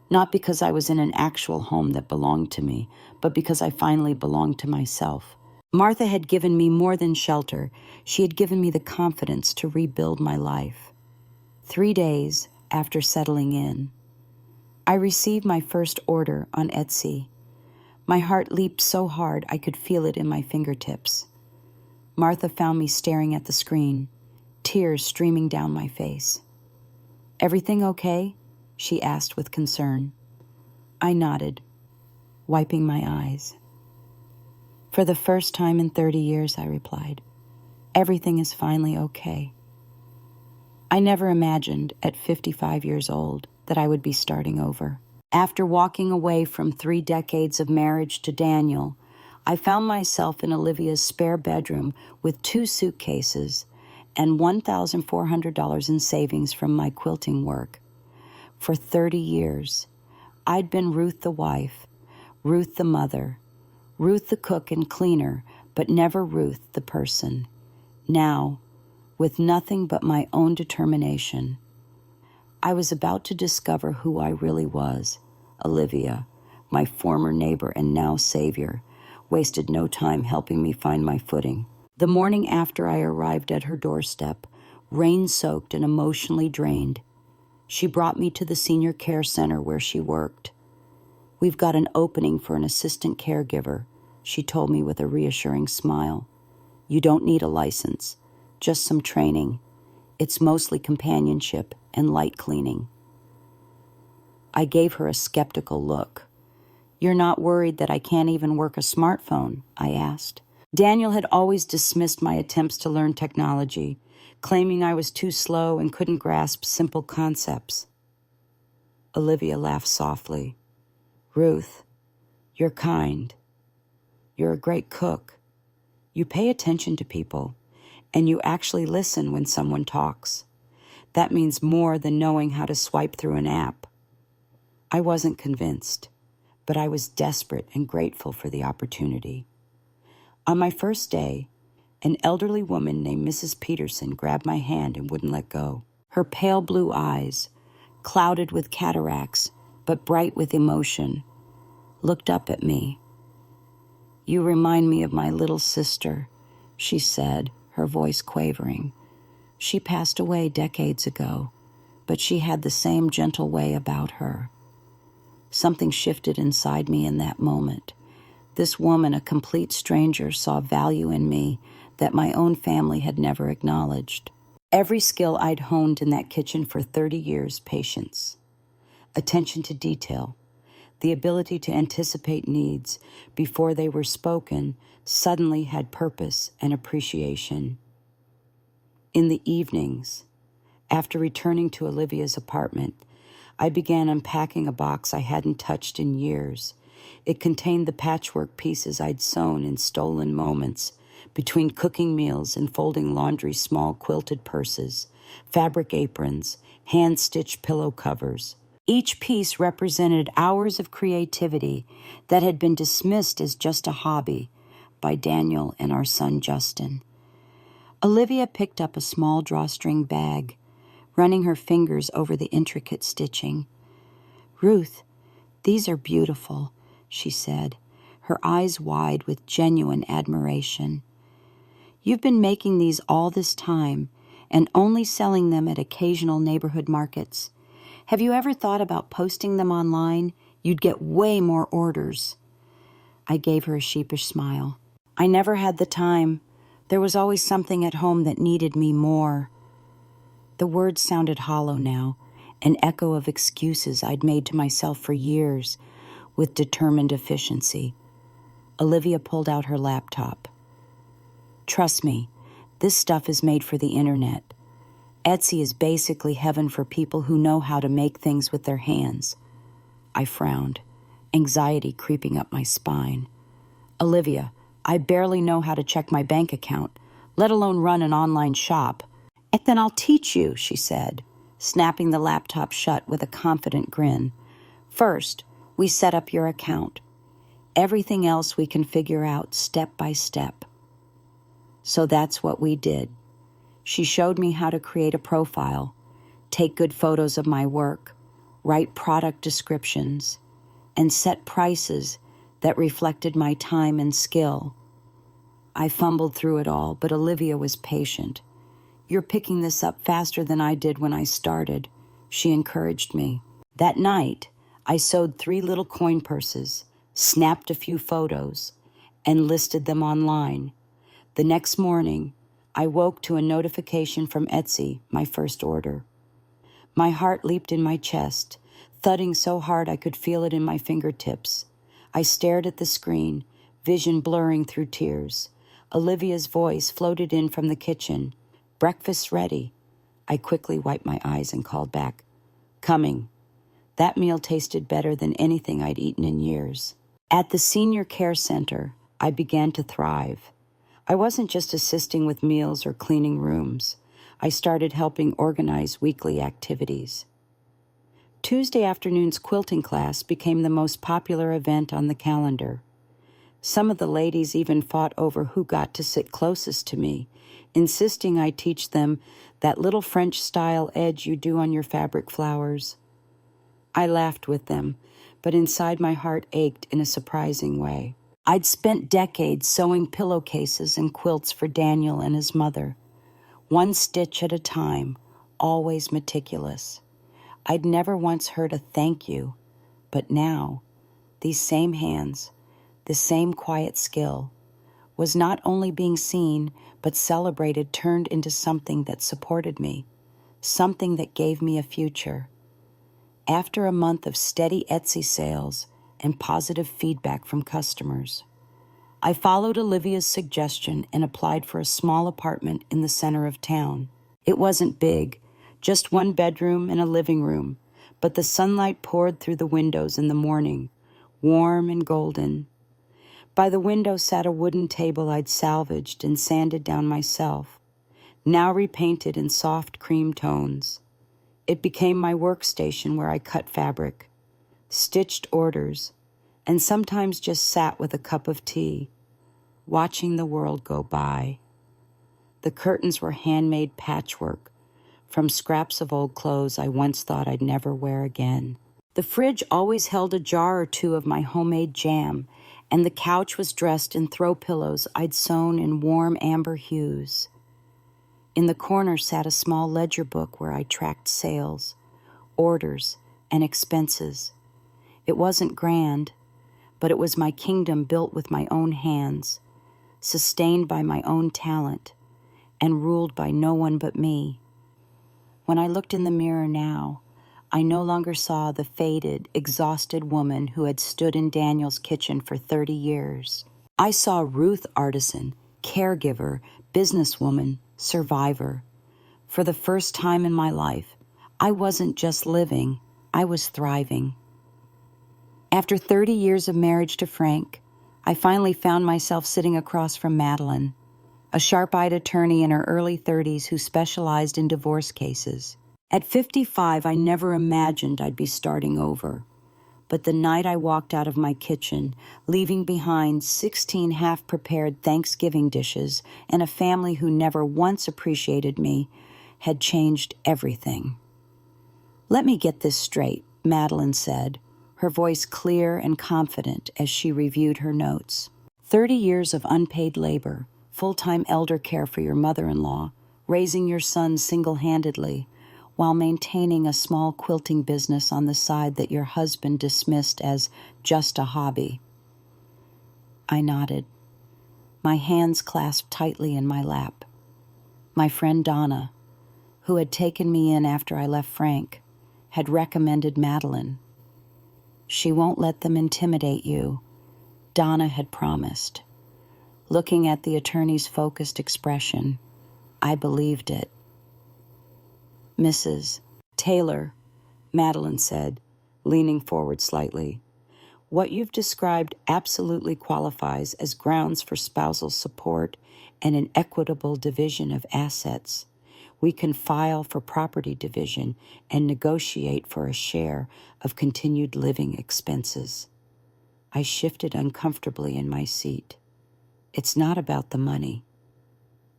Not because I was in an actual home that belonged to me, but because I finally belonged to myself. Martha had given me more than shelter. She had given me the confidence to rebuild my life. 3 days after settling in, I received my first order on Etsy. My heart leaped so hard I could feel it in my fingertips. Martha found me staring at the screen, tears streaming down my face. "Everything okay?" she asked with concern. I nodded, wiping my eyes. "For the first time in 30 years, I replied. "Everything is finally okay." I never imagined, at 55 years old, that I would be starting over. After walking away from 3 decades of marriage to Daniel, I found myself in Olivia's spare bedroom with 2 suitcases and $1,400 in savings from my quilting work. For 30 years, I'd been Ruth the wife, Ruth the mother, Ruth the cook and cleaner, but never Ruth the person. Now, with nothing but my own determination, I was about to discover who I really was. Olivia, my former neighbor and now savior, wasted no time helping me find my footing. The morning after I arrived at her doorstep, rain-soaked and emotionally drained, she brought me to the senior care center where she worked. "We've got an opening for an assistant caregiver," she told me with a reassuring smile. You don't need a license, just some training. It's mostly companionship and light cleaning. I gave her a skeptical look. You're not worried that I can't even work a smartphone? I asked. Daniel had always dismissed my attempts to learn technology, claiming I was too slow and couldn't grasp simple concepts. Olivia laughed softly. Ruth, you're kind. You're a great cook. You pay attention to people, and you actually listen when someone talks. That means more than knowing how to swipe through an app. I wasn't convinced, but I was desperate and grateful for the opportunity. On my first day, an elderly woman named Mrs. Peterson grabbed my hand and wouldn't let go. Her pale blue eyes, clouded with cataracts, but bright with emotion, looked up at me. You remind me of my little sister, she said, her voice quavering. She passed away decades ago, but she had the same gentle way about her. Something shifted inside me in that moment. This woman, a complete stranger, saw value in me that my own family had never acknowledged. Every skill I'd honed in that kitchen for 30 years, patience, attention to detail, the ability to anticipate needs before they were spoken, suddenly had purpose and appreciation. In the evenings, after returning to Olivia's apartment, I began unpacking a box I hadn't touched in years. It contained the patchwork pieces I'd sewn in stolen moments, between cooking meals and folding laundry, small quilted purses, fabric aprons, hand-stitched pillow covers. Each piece represented hours of creativity that had been dismissed as just a hobby by Daniel and our son Justin. Olivia picked up a small drawstring bag, running her fingers over the intricate stitching. Ruth, these are beautiful, she said, her eyes wide with genuine admiration. You've been making these all this time and only selling them at occasional neighborhood markets. Have you ever thought about posting them online? You'd get way more orders. I gave her a sheepish smile. I never had the time. There was always something at home that needed me more. The words sounded hollow now, an echo of excuses I'd made to myself for years with determined efficiency. Olivia pulled out her laptop. Trust me, this stuff is made for the internet. Etsy is basically heaven for people who know how to make things with their hands. I frowned, anxiety creeping up my spine. Olivia, I barely know how to check my bank account, let alone run an online shop. And then I'll teach you, she said, snapping the laptop shut with a confident grin. First, we set up your account. Everything else we can figure out step by step. So that's what we did. She showed me how to create a profile, take good photos of my work, write product descriptions, and set prices that reflected my time and skill. I fumbled through it all, but Olivia was patient. You're picking this up faster than I did when I started, she encouraged me. That night, I sewed 3 little coin purses, snapped a few photos, and listed them online. The next morning, I woke to a notification from Etsy, my first order. My heart leaped in my chest, thudding so hard I could feel it in my fingertips. I stared at the screen, vision blurring through tears. Olivia's voice floated in from the kitchen. Breakfast's ready. I quickly wiped my eyes and called back. Coming. That meal tasted better than anything I'd eaten in years. At the senior care center, I began to thrive. I wasn't just assisting with meals or cleaning rooms. I started helping organize weekly activities. Tuesday afternoon's quilting class became the most popular event on the calendar. Some of the ladies even fought over who got to sit closest to me, insisting I teach them that little French-style edge you do on your fabric flowers. I laughed with them, but inside my heart ached in a surprising way. I'd spent decades sewing pillowcases and quilts for Daniel and his mother, one stitch at a time, always meticulous. I'd never once heard a thank you, but now, these same hands, this same quiet skill, was not only being seen, but celebrated turned into something that supported me, something that gave me a future. After a month of steady Etsy sales and positive feedback from customers, I followed Olivia's suggestion and applied for a small apartment in the center of town. It wasn't big, just one bedroom and a living room, but the sunlight poured through the windows in the morning, warm and golden. By the window sat a wooden table I'd salvaged and sanded down myself, now repainted in soft cream tones. It became my workstation where I cut fabric, stitched orders, and sometimes just sat with a cup of tea, watching the world go by. The curtains were handmade patchwork from scraps of old clothes I once thought I'd never wear again. The fridge always held a jar or two of my homemade jam, and the couch was dressed in throw pillows I'd sewn in warm amber hues. In the corner sat a small ledger book where I tracked sales, orders, and expenses. It wasn't grand, but it was my kingdom built with my own hands, sustained by my own talent, and ruled by no one but me. When I looked in the mirror now, I no longer saw the faded, exhausted woman who had stood in Daniel's kitchen for 30 years. I saw Ruth artisan, caregiver, businesswoman, survivor. For the first time in my life, I wasn't just living, I was thriving. After 30 years of marriage to Frank, I finally found myself sitting across from Madeline, a sharp-eyed attorney in her early 30s who specialized in divorce cases. At 55, I never imagined I'd be starting over. But the night I walked out of my kitchen, leaving behind 16 half-prepared Thanksgiving dishes and a family who never once appreciated me, had changed everything. "Let me get this straight," Madeline said, her voice clear and confident as she reviewed her notes. 30 years of unpaid labor, full-time elder care for your mother-in-law, raising your son single-handedly, while maintaining a small quilting business on the side that your husband dismissed as just a hobby. I nodded, my hands clasped tightly in my lap. My friend Donna, who had taken me in after I left Frank, had recommended Madeline. "She won't let them intimidate you," Donna had promised. Looking at the attorney's focused expression, I believed it. "Mrs. Taylor," Madeline said, leaning forward slightly, "what you've described absolutely qualifies as grounds for spousal support and an equitable division of assets. We can file for property division and negotiate for a share of continued living expenses." I shifted uncomfortably in my seat. "It's not about the money,"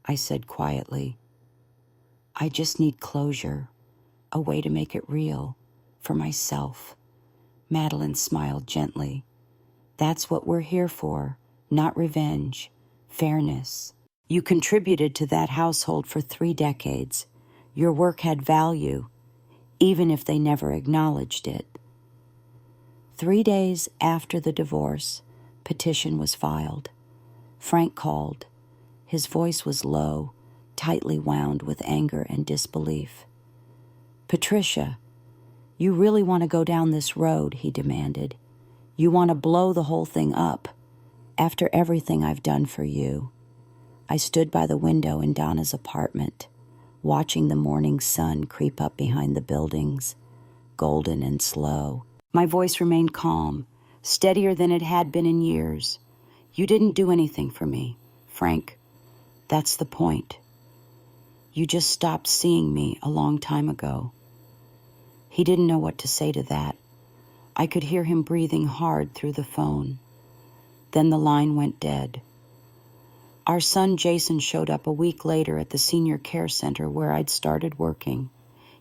I said quietly. "I just need closure, a way to make it real, for myself." Madeline smiled gently. "That's what we're here for, not revenge, fairness. You contributed to that household for 3 decades. Your work had value, even if they never acknowledged it." 3 days after the divorce petition was filed, Frank called. His voice was low, tightly wound with anger and disbelief. "Patricia, you really want to go down this road," he demanded. "You want to blow the whole thing up, after everything I've done for you." I stood by the window in Donna's apartment, watching the morning sun creep up behind the buildings, golden and slow. My voice remained calm, steadier than it had been in years. "You didn't do anything for me, Frank. That's the point. You just stopped seeing me a long time ago." He didn't know what to say to that. I could hear him breathing hard through the phone. Then the line went dead. Our son Jason showed up a week later at the senior care center where I'd started working.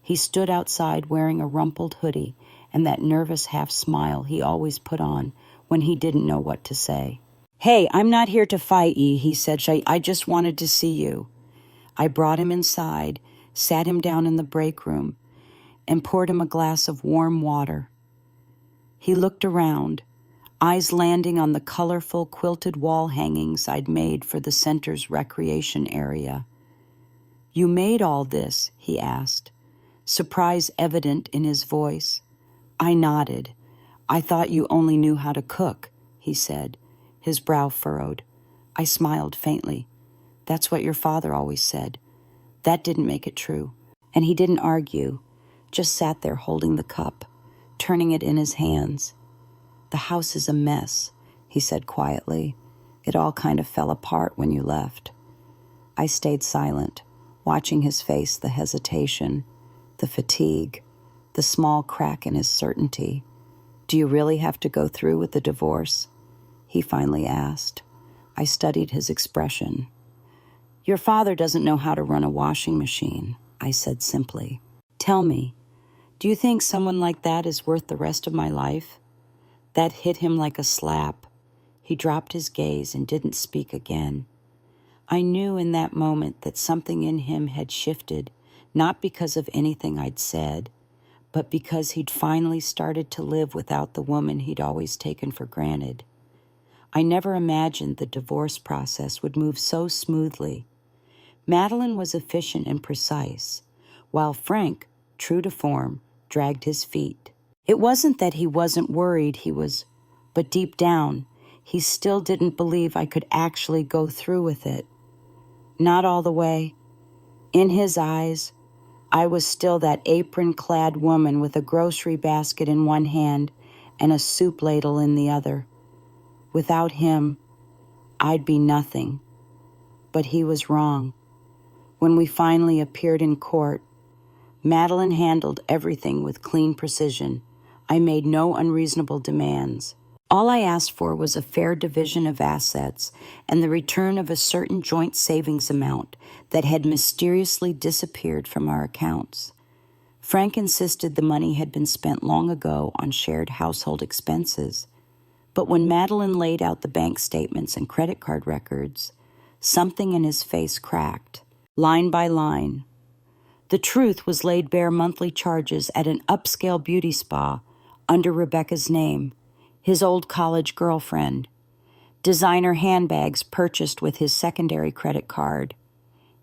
He stood outside wearing a rumpled hoodie and that nervous half smile he always put on when he didn't know what to say. "Hey, I'm not here to fight ye," he said. "I just wanted to see you." I brought him inside, sat him down in the break room, and poured him a glass of warm water. He looked around, eyes landing on the colorful quilted wall hangings I'd made for the center's recreation area. "You made all this?" he asked, surprise evident in his voice. I nodded. "I thought you only knew how to cook," he said, his brow furrowed. I smiled faintly. "That's what your father always said." That didn't make it true. And he didn't argue, just sat there holding the cup, turning it in his hands. "The house is a mess," he said quietly. "It all kind of fell apart when you left." I stayed silent, watching his face, the hesitation, the fatigue, the small crack in his certainty. "Do you really have to go through with the divorce?" he finally asked. I studied his expression. "Your father doesn't know how to run a washing machine," I said simply. "Tell me, do you think someone like that is worth the rest of my life?" That hit him like a slap. He dropped his gaze and didn't speak again. I knew in that moment that something in him had shifted, not because of anything I'd said, but because he'd finally started to live without the woman he'd always taken for granted. I never imagined the divorce process would move so smoothly. Madeline was efficient and precise, while Frank, true to form, dragged his feet. It wasn't that he wasn't worried but deep down, he still didn't believe I could actually go through with it. Not all the way. In his eyes, I was still that apron-clad woman with a grocery basket in one hand and a soup ladle in the other. Without him, I'd be nothing. But he was wrong. When we finally appeared in court, Madeline handled everything with clean precision. I made no unreasonable demands. All I asked for was a fair division of assets and the return of a certain joint savings amount that had mysteriously disappeared from our accounts. Frank insisted the money had been spent long ago on shared household expenses. But when Madeline laid out the bank statements and credit card records, something in his face cracked, line by line. The truth was laid bare: monthly charges at an upscale beauty spa under Rebecca's name, his old college girlfriend, designer handbags purchased with his secondary credit card,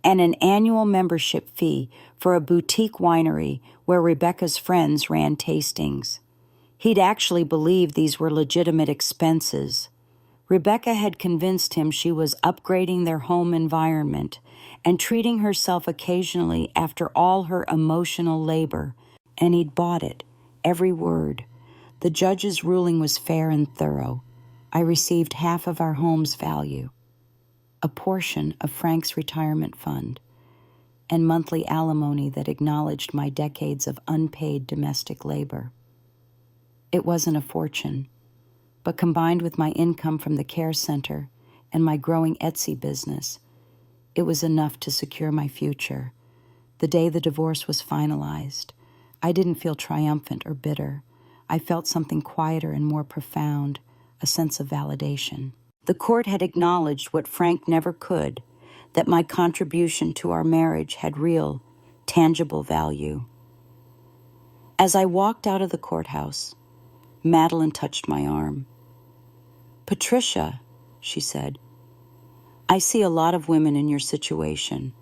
and an annual membership fee for a boutique winery where Rebecca's friends ran tastings. He'd actually believed these were legitimate expenses. Rebecca had convinced him she was upgrading their home environment and treating herself occasionally after all her emotional labor, and he'd bought it, every word. The judge's ruling was fair and thorough. I received half of our home's value, a portion of Frank's retirement fund, and monthly alimony that acknowledged my decades of unpaid domestic labor. It wasn't a fortune, but combined with my income from the care center and my growing Etsy business, it was enough to secure my future. The day the divorce was finalized, I didn't feel triumphant or bitter. I felt something quieter and more profound, a sense of validation. The court had acknowledged what Frank never could, that my contribution to our marriage had real, tangible value. As I walked out of the courthouse, Madeline touched my arm. "Patricia," she said, "I see a lot of women in your situation.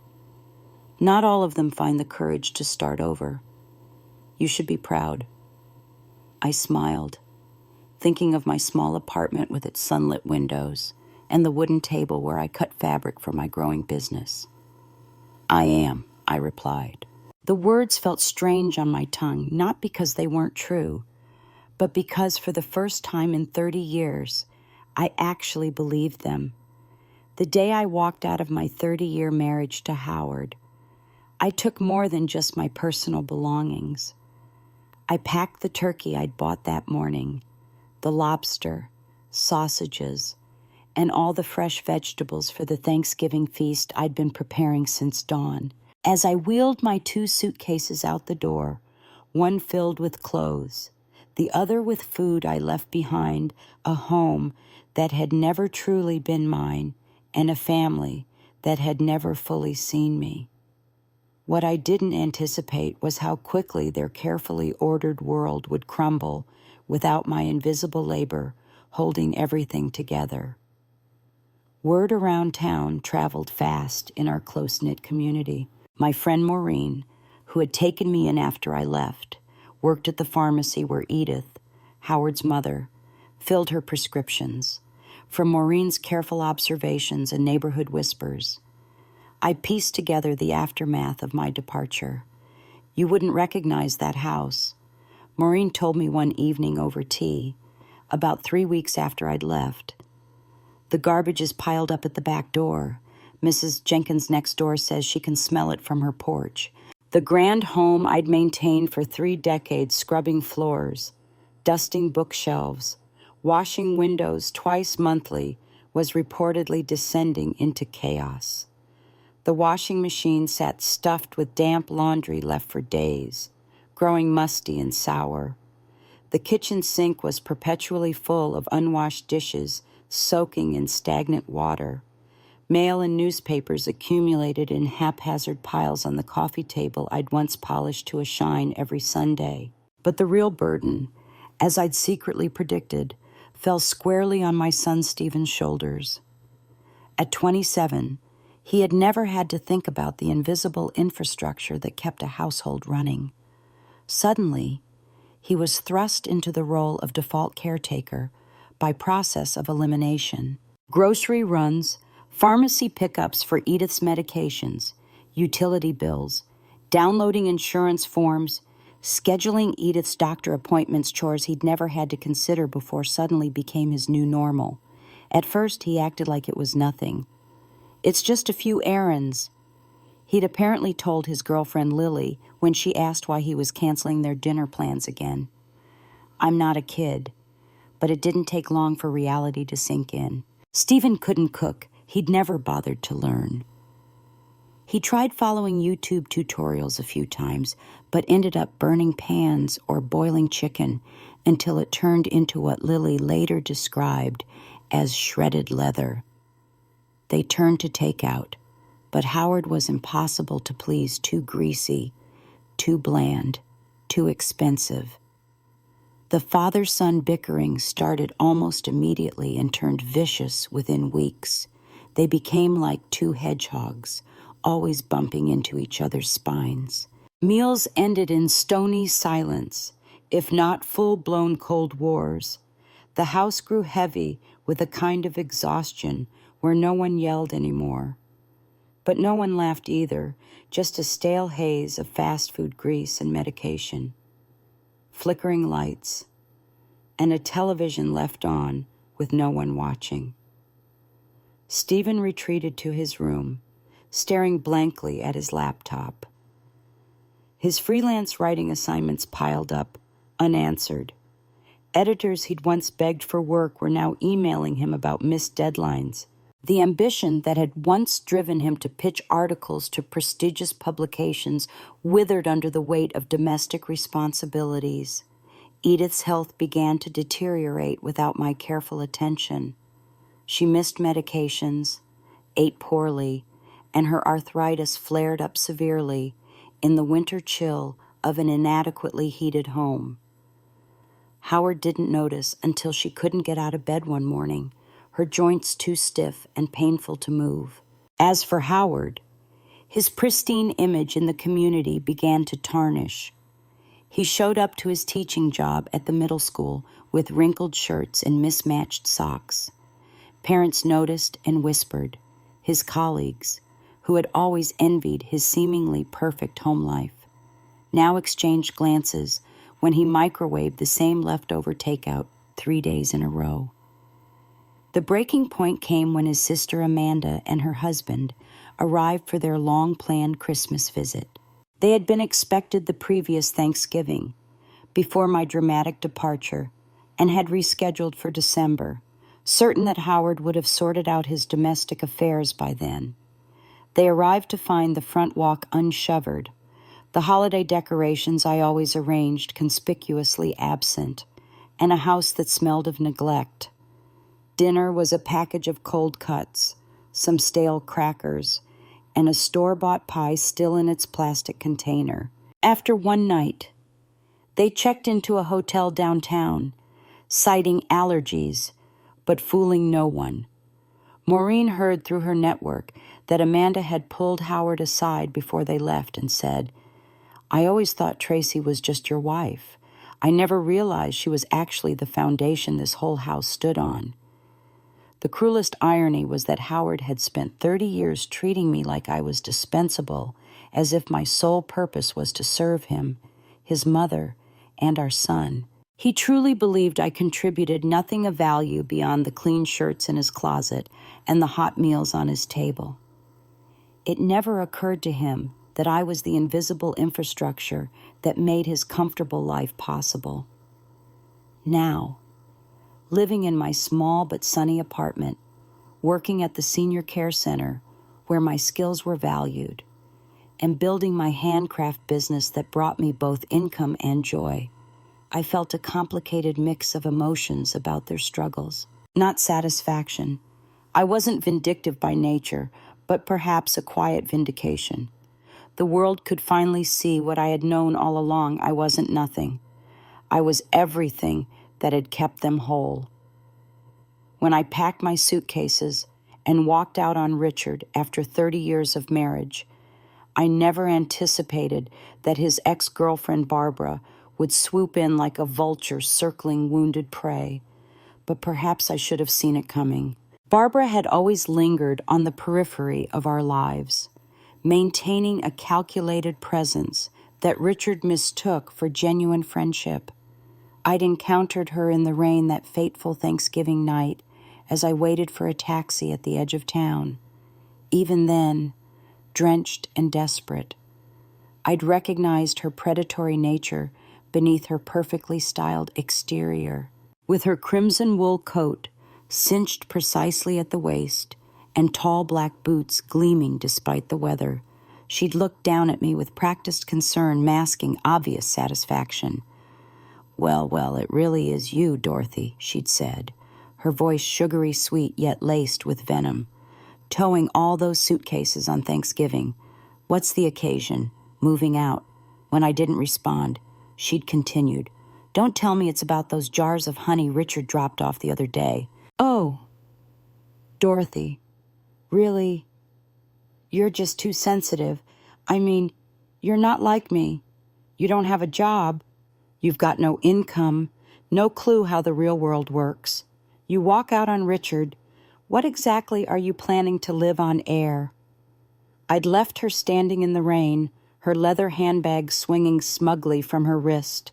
Not all of them find the courage to start over. You should be proud." I smiled, thinking of my small apartment with its sunlit windows and the wooden table where I cut fabric for my growing business. "I am," I replied. The words felt strange on my tongue, not because they weren't true, but because for the first time in 30 years, I actually believed them. The day I walked out of my 30-year marriage to Howard, I took more than just my personal belongings. I packed the turkey I'd bought that morning, the lobster, sausages, and all the fresh vegetables for the Thanksgiving feast I'd been preparing since dawn. As I wheeled my 2 suitcases out the door, one filled with clothes, the other with food I left behind, a home that had never truly been mine, and a family that had never fully seen me. What I didn't anticipate was how quickly their carefully ordered world would crumble without my invisible labor holding everything together. Word around town traveled fast in our close-knit community. My friend Maureen, who had taken me in after I left, worked at the pharmacy where Edith, Howard's mother, filled her prescriptions. From Maureen's careful observations and neighborhood whispers, I pieced together the aftermath of my departure. You wouldn't recognize that house. Maureen told me one evening over tea, about 3 weeks after I'd left. The garbage is piled up at the back door. Mrs. Jenkins next door says she can smell it from her porch. The grand home I'd maintained for 3 decades, scrubbing floors, dusting bookshelves, washing windows twice monthly, was reportedly descending into chaos. The washing machine sat stuffed with damp laundry left for days, growing musty and sour. The kitchen sink was perpetually full of unwashed dishes, soaking in stagnant water. Mail and newspapers accumulated in haphazard piles on the coffee table I'd once polished to a shine every Sunday. But the real burden, as I'd secretly predicted, fell squarely on my son Stephen's shoulders. At 27, he had never had to think about the invisible infrastructure that kept a household running. Suddenly, he was thrust into the role of default caretaker by process of elimination. Grocery runs, pharmacy pickups for Edith's medications, utility bills, downloading insurance forms, scheduling Edith's doctor appointments, chores he'd never had to consider before suddenly became his new normal. At first, he acted like it was nothing. It's just a few errands. He'd apparently told his girlfriend Lily when she asked why he was canceling their dinner plans again. I'm not a kid, but it didn't take long for reality to sink in. Stephen couldn't cook. He'd never bothered to learn. He tried following YouTube tutorials a few times, but ended up burning pans or boiling chicken until it turned into what Lily later described as shredded leather. They turned to takeout, but Howard was impossible to please, too greasy, too bland, too expensive. The father-son bickering started almost immediately and turned vicious within weeks. They became like two hedgehogs, always bumping into each other's spines. Meals ended in stony silence, if not full-blown cold wars. The house grew heavy with a kind of exhaustion where no one yelled anymore. But no one laughed either, just a stale haze of fast food grease and medication. Flickering lights, and a television left on with no one watching. Stephen retreated to his room, staring blankly at his laptop. His freelance writing assignments piled up, unanswered. Editors he'd once begged for work were now emailing him about missed deadlines. The ambition that had once driven him to pitch articles to prestigious publications withered under the weight of domestic responsibilities. Edith's health began to deteriorate without my careful attention. She missed medications, ate poorly, and her arthritis flared up severely in the winter chill of an inadequately heated home. Howard didn't notice until she couldn't get out of bed one morning, her joints too stiff and painful to move. As for Howard, his pristine image in the community began to tarnish. He showed up to his teaching job at the middle school with wrinkled shirts and mismatched socks. Parents noticed and whispered. His colleagues, who had always envied his seemingly perfect home life, now exchanged glances when he microwaved the same leftover takeout 3 days in a row. The breaking point came when his sister Amanda and her husband arrived for their long-planned Christmas visit. They had been expected the previous Thanksgiving, before my dramatic departure, and had rescheduled for December, certain that Howard would have sorted out his domestic affairs by then. They arrived to find the front walk unshovered, the holiday decorations I always arranged conspicuously absent, and a house that smelled of neglect. Dinner was a package of cold cuts, some stale crackers, and a store-bought pie still in its plastic container. After one night, they checked into a hotel downtown, citing allergies but fooling no one. Maureen heard through her network that Amanda had pulled Howard aside before they left and said, "I always thought Tracy was just your wife. I never realized she was actually the foundation this whole house stood on." The cruelest irony was that Howard had spent 30 years treating me like I was dispensable, as if my sole purpose was to serve him, his mother, and our son. He truly believed I contributed nothing of value beyond the clean shirts in his closet and the hot meals on his table. It never occurred to him that I was the invisible infrastructure that made his comfortable life possible. Now, living in my small but sunny apartment, working at the senior care center where my skills were valued, and building my handcraft business that brought me both income and joy, I felt a complicated mix of emotions about their struggles. Not satisfaction. I wasn't vindictive by nature, but perhaps a quiet vindication. The world could finally see what I had known all along. I wasn't nothing. I was everything that had kept them whole. When I packed my suitcases and walked out on Richard after 30 years of marriage, I never anticipated that his ex-girlfriend Barbara would swoop in like a vulture circling wounded prey, but perhaps I should have seen it coming. Barbara had always lingered on the periphery of our lives, maintaining a calculated presence that Richard mistook for genuine friendship. I'd encountered her in the rain that fateful Thanksgiving night as I waited for a taxi at the edge of town. Even then, drenched and desperate, I'd recognized her predatory nature beneath her perfectly styled exterior. With her crimson wool coat cinched precisely at the waist and tall black boots gleaming despite the weather, she'd looked down at me with practiced concern masking obvious satisfaction. Well, it really is you, Dorothy," she'd said, her voice sugary sweet yet laced with venom. "Towing all those suitcases on Thanksgiving. What's the occasion? Moving out." When I didn't respond, she'd continued, "Don't tell me it's about those jars of honey Richard dropped off the other day." "Oh, Dorothy, really? You're just too sensitive. I mean, you're not like me. You don't have a job. You've got no income, no clue how the real world works. You walk out on Richard. What exactly are you planning to live on air?" I'd left her standing in the rain, her leather handbag swinging smugly from her wrist,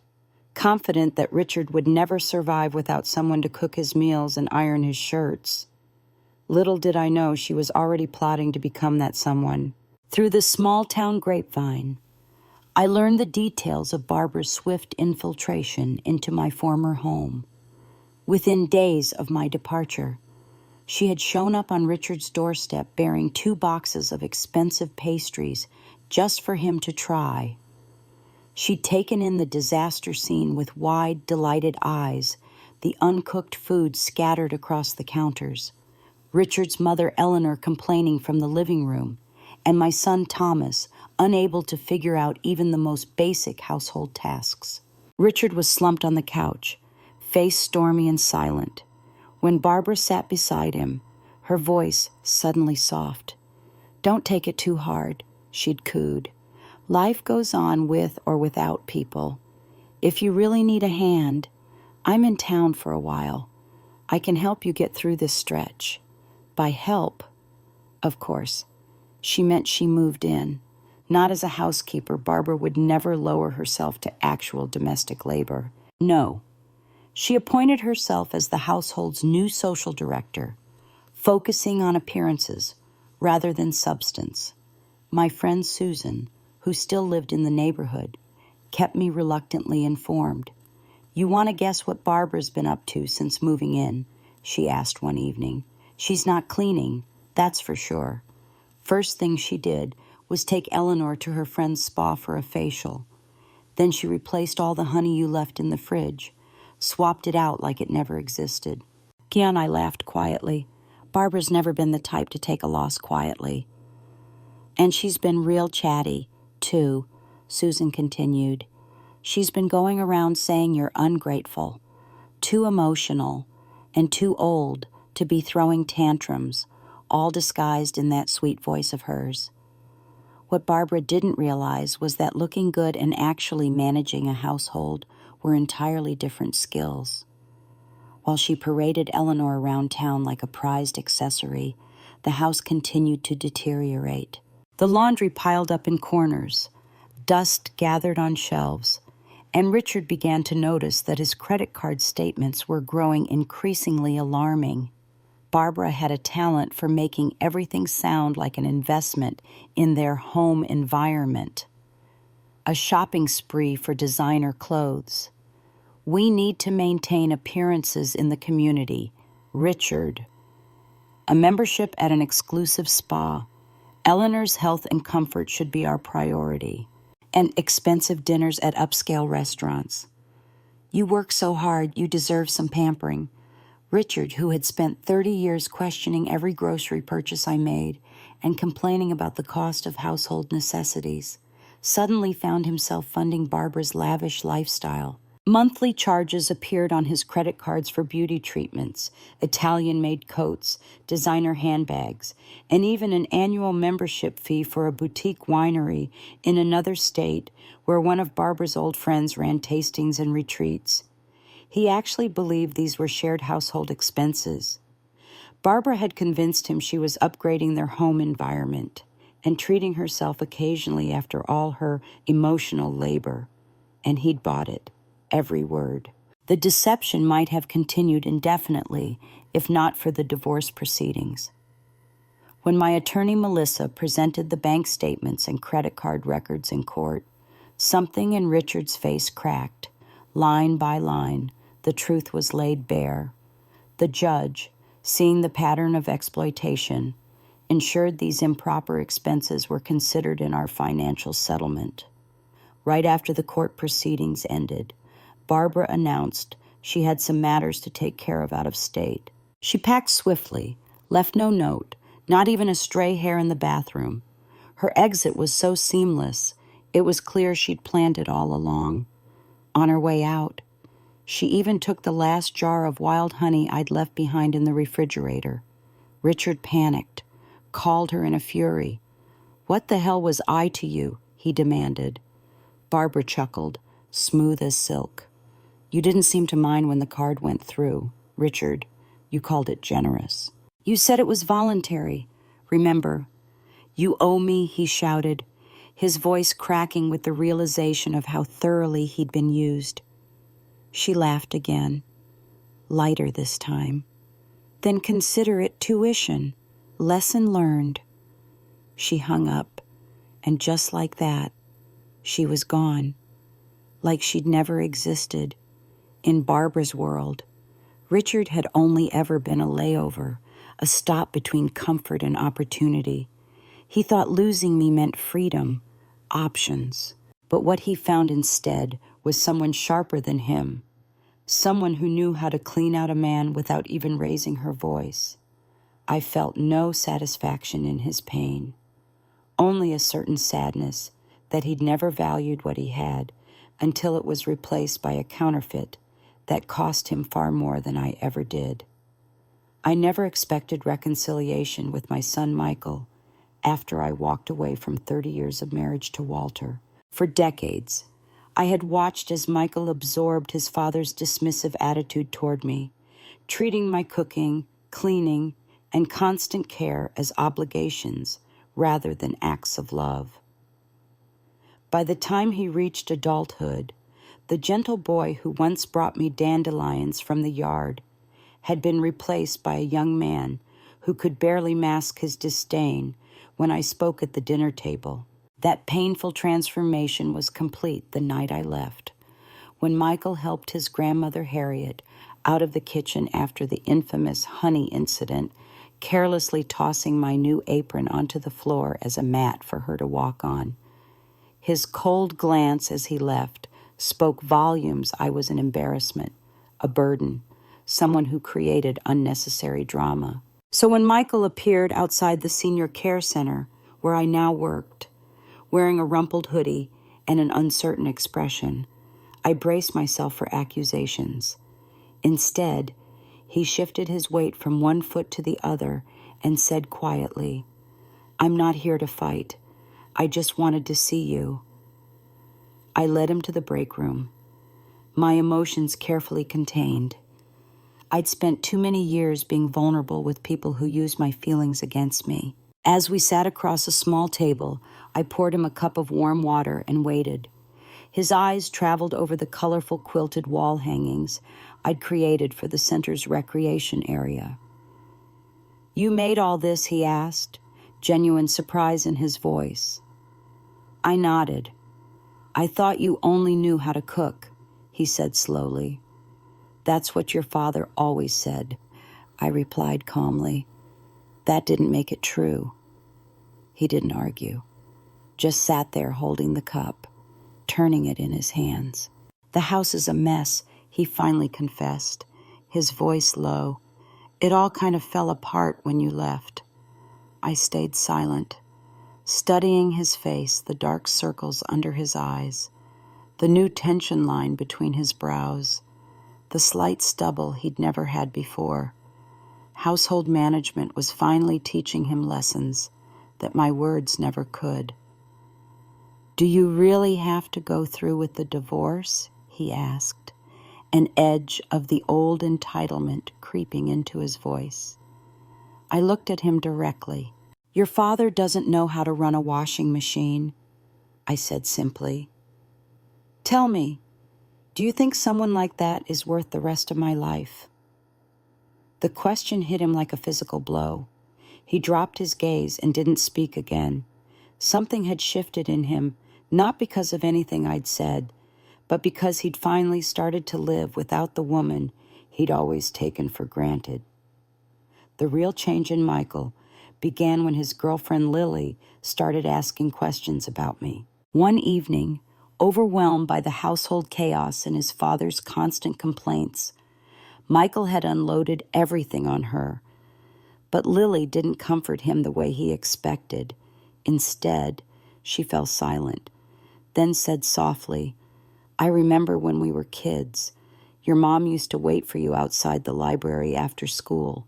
confident that Richard would never survive without someone to cook his meals and iron his shirts. Little did I know she was already plotting to become that someone. Through the small-town grapevine, I learned the details of Barbara's swift infiltration into my former home. Within days of my departure, she had shown up on Richard's doorstep bearing 2 boxes of expensive pastries just for him to try. She'd taken in the disaster scene with wide, delighted eyes, the uncooked food scattered across the counters, Richard's mother Eleanor complaining from the living room, and my son Thomas unable to figure out even the most basic household tasks. Richard was slumped on the couch, face stormy and silent. When Barbara sat beside him, her voice suddenly soft. "Don't take it too hard," she'd cooed. "Life goes on with or without people. If you really need a hand, I'm in town for a while. I can help you get through this stretch." By help, of course, she meant she moved in. Not as a housekeeper. Barbara would never lower herself to actual domestic labor. No, she appointed herself as the household's new social director, focusing on appearances rather than substance. My friend Susan, who still lived in the neighborhood, kept me reluctantly informed. "You want to guess what Barbara's been up to since moving in?" she asked one evening. "She's not cleaning, that's for sure. First thing she did was take Eleanor to her friend's spa for a facial. Then she replaced all the honey you left in the fridge, swapped it out like it never existed." Gia and I laughed quietly. Barbara's never been the type to take a loss quietly. "And she's been real chatty, too," Susan continued. "She's been going around saying you're ungrateful, too emotional, and too old to be throwing tantrums, all disguised in that sweet voice of hers. What Barbara didn't realize was that looking good and actually managing a household were entirely different skills. While she paraded Eleanor around town like a prized accessory, the house continued to deteriorate. The laundry piled up in corners, dust gathered on shelves, and Richard began to notice that his credit card statements were growing increasingly alarming. Barbara had a talent for making everything sound like an investment in their home environment. A shopping spree for designer clothes. We need to maintain appearances in the community. Richard. A membership at an exclusive spa. Eleanor's health and comfort should be our priority. And expensive dinners at upscale restaurants. You work so hard, you deserve some pampering. Richard, who had spent 30 years questioning every grocery purchase I made and complaining about the cost of household necessities, suddenly found himself funding Barbara's lavish lifestyle. Monthly charges appeared on his credit cards for beauty treatments, Italian-made coats, designer handbags, and even an annual membership fee for a boutique winery in another state where one of Barbara's old friends ran tastings and retreats. He actually believed these were shared household expenses. Barbara had convinced him she was upgrading their home environment and treating herself occasionally after all her emotional labor, and he'd bought it, every word. The deception might have continued indefinitely if not for the divorce proceedings. When my attorney Melissa presented the bank statements and credit card records in court, something in Richard's face cracked. Line by line, the truth was laid bare. The judge, seeing the pattern of exploitation, ensured these improper expenses were considered in our financial settlement. Right after the court proceedings ended, Barbara announced she had some matters to take care of out of state. She packed swiftly, left no note, not even a stray hair in the bathroom. Her exit was so seamless, it was clear she'd planned it all along. On her way out, she even took the last jar of wild honey I'd left behind in the refrigerator. Richard panicked, called her in a fury. "What the hell was I to you?" he demanded. Barbara chuckled, smooth as silk. "You didn't seem to mind when the card went through. Richard, you called it generous. You said it was voluntary. Remember, you owe me," he shouted, his voice cracking with the realization of how thoroughly he'd been used. She laughed again, lighter this time. "Then consider it tuition. Lesson learned." She hung up, and just like that, she was gone, like she'd never existed. In Barbara's world, Richard had only ever been a layover, a stop between comfort and opportunity. He thought losing me meant freedom, options. But what he found instead was someone sharper than him, someone who knew how to clean out a man without even raising her voice. I felt no satisfaction in his pain, only a certain sadness that he'd never valued what he had until it was replaced by a counterfeit that cost him far more than I ever did. I never expected reconciliation with my son Michael after I walked away from 30 years of marriage to Walter. For decades, I had watched as Michael absorbed his father's dismissive attitude toward me, treating my cooking, cleaning, and constant care as obligations rather than acts of love. By the time he reached adulthood, the gentle boy who once brought me dandelions from the yard had been replaced by a young man who could barely mask his disdain when I spoke at the dinner table. That painful transformation was complete the night I left, when Michael helped his grandmother Harriet out of the kitchen after the infamous honey incident, carelessly tossing my new apron onto the floor as a mat for her to walk on. His cold glance as he left spoke volumes. I was an embarrassment, a burden, someone who created unnecessary drama. So when Michael appeared outside the senior care center, where I now worked, wearing a rumpled hoodie and an uncertain expression, I braced myself for accusations. Instead, He shifted his weight from one foot to the other and said quietly, "I'm not here to fight. I just wanted to see you." I led him to the break room, my emotions carefully contained. I'd spent too many years being vulnerable with people who used my feelings against me. As we sat across a small table, I poured him a cup of warm water and waited. His eyes traveled over the colorful quilted wall hangings I'd created for the center's recreation area. "You made all this?" he asked, genuine surprise in his voice. I nodded. "I thought you only knew how to cook," he said slowly. "That's what your father always said," I replied calmly. That didn't make it true. He didn't argue, just sat there holding the cup, turning it in his hands. "The house is a mess," he finally confessed, his voice low. "It all kind of fell apart when you left." I stayed silent, studying his face, the dark circles under his eyes, the new tension line between his brows, the slight stubble he'd never had before. Household management was finally teaching him lessons that my words never could. "Do you really have to go through with the divorce?" he asked, an edge of the old entitlement creeping into his voice. I looked at him directly. "Your father doesn't know how to run a washing machine," I said simply. "Tell me, do you think someone like that is worth the rest of my life?" The question hit him like a physical blow. He dropped his gaze and didn't speak again. Something had shifted in him, not because of anything I'd said, but because he'd finally started to live without the woman he'd always taken for granted. The real change in Michael began when his girlfriend Lily started asking questions about me. One evening, overwhelmed by the household chaos and his father's constant complaints, Michael had unloaded everything on her. But Lily didn't comfort him the way he expected. Instead, she fell silent, then said softly, "I remember when we were kids. Your mom used to wait for you outside the library after school.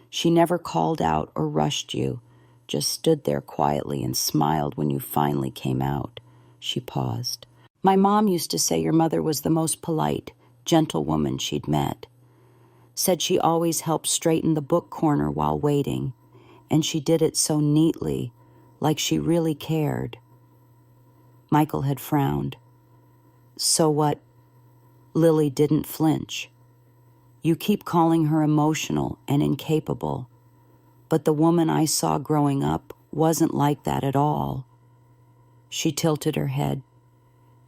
She never called out or rushed you, just stood there quietly and smiled when you finally came out." She paused. "My mom used to say your mother was the most polite, gentle woman she'd met. Said she always helped straighten the book corner while waiting, and she did it so neatly, like she really cared." Michael had frowned. "So what?" Lily didn't flinch. "You keep calling her emotional and incapable, but the woman I saw growing up wasn't like that at all." She tilted her head.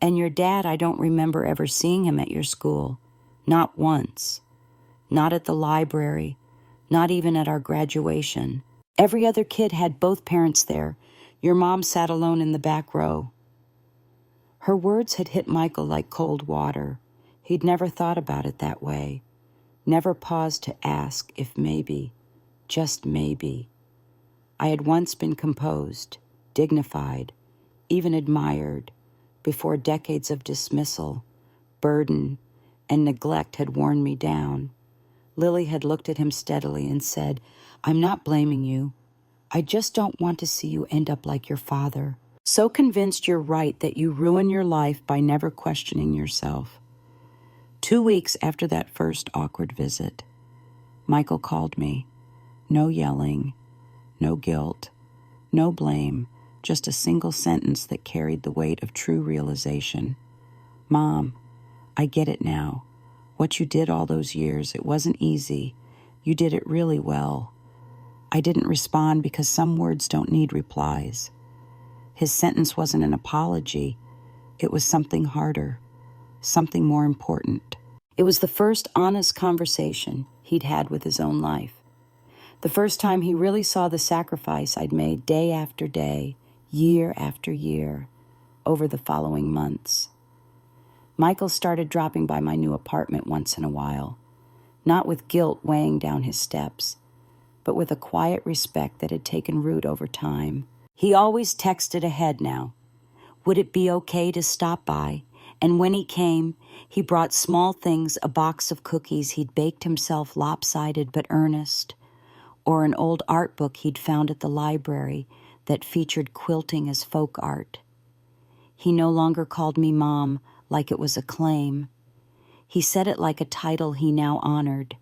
"And your dad, I don't remember ever seeing him at your school. Not once. Not at the library, not even at our graduation. Every other kid had both parents there. Your mom sat alone in the back row." Her words had hit Michael like cold water. He'd never thought about it that way, never paused to ask if maybe, just maybe. I had once been composed, dignified, even admired, before decades of dismissal, burden, and neglect had worn me down. Lily had looked at him steadily and said, "I'm not blaming you. I just don't want to see you end up like your father. So convinced you're right that you ruin your life by never questioning yourself." 2 weeks after that first awkward visit, Michael called me. No yelling, no guilt, no blame, just a single sentence that carried the weight of true realization. "Mom, I get it now. What you did all those years, it wasn't easy. You did it really well." I didn't respond because some words don't need replies. His sentence wasn't an apology. It was something harder, something more important. It was the first honest conversation he'd had with his own life. The first time he really saw the sacrifice I'd made day after day, year after year, over the following months. Michael started dropping by my new apartment once in a while, not with guilt weighing down his steps, but with a quiet respect that had taken root over time. He always texted ahead now. Would it be okay to stop by And when he came, he brought small things, a box of cookies he'd baked himself, lopsided but earnest, or an old art book he'd found at the library that featured quilting as folk art. He no longer called me Mom like it was a claim. He said it like a title he now honored,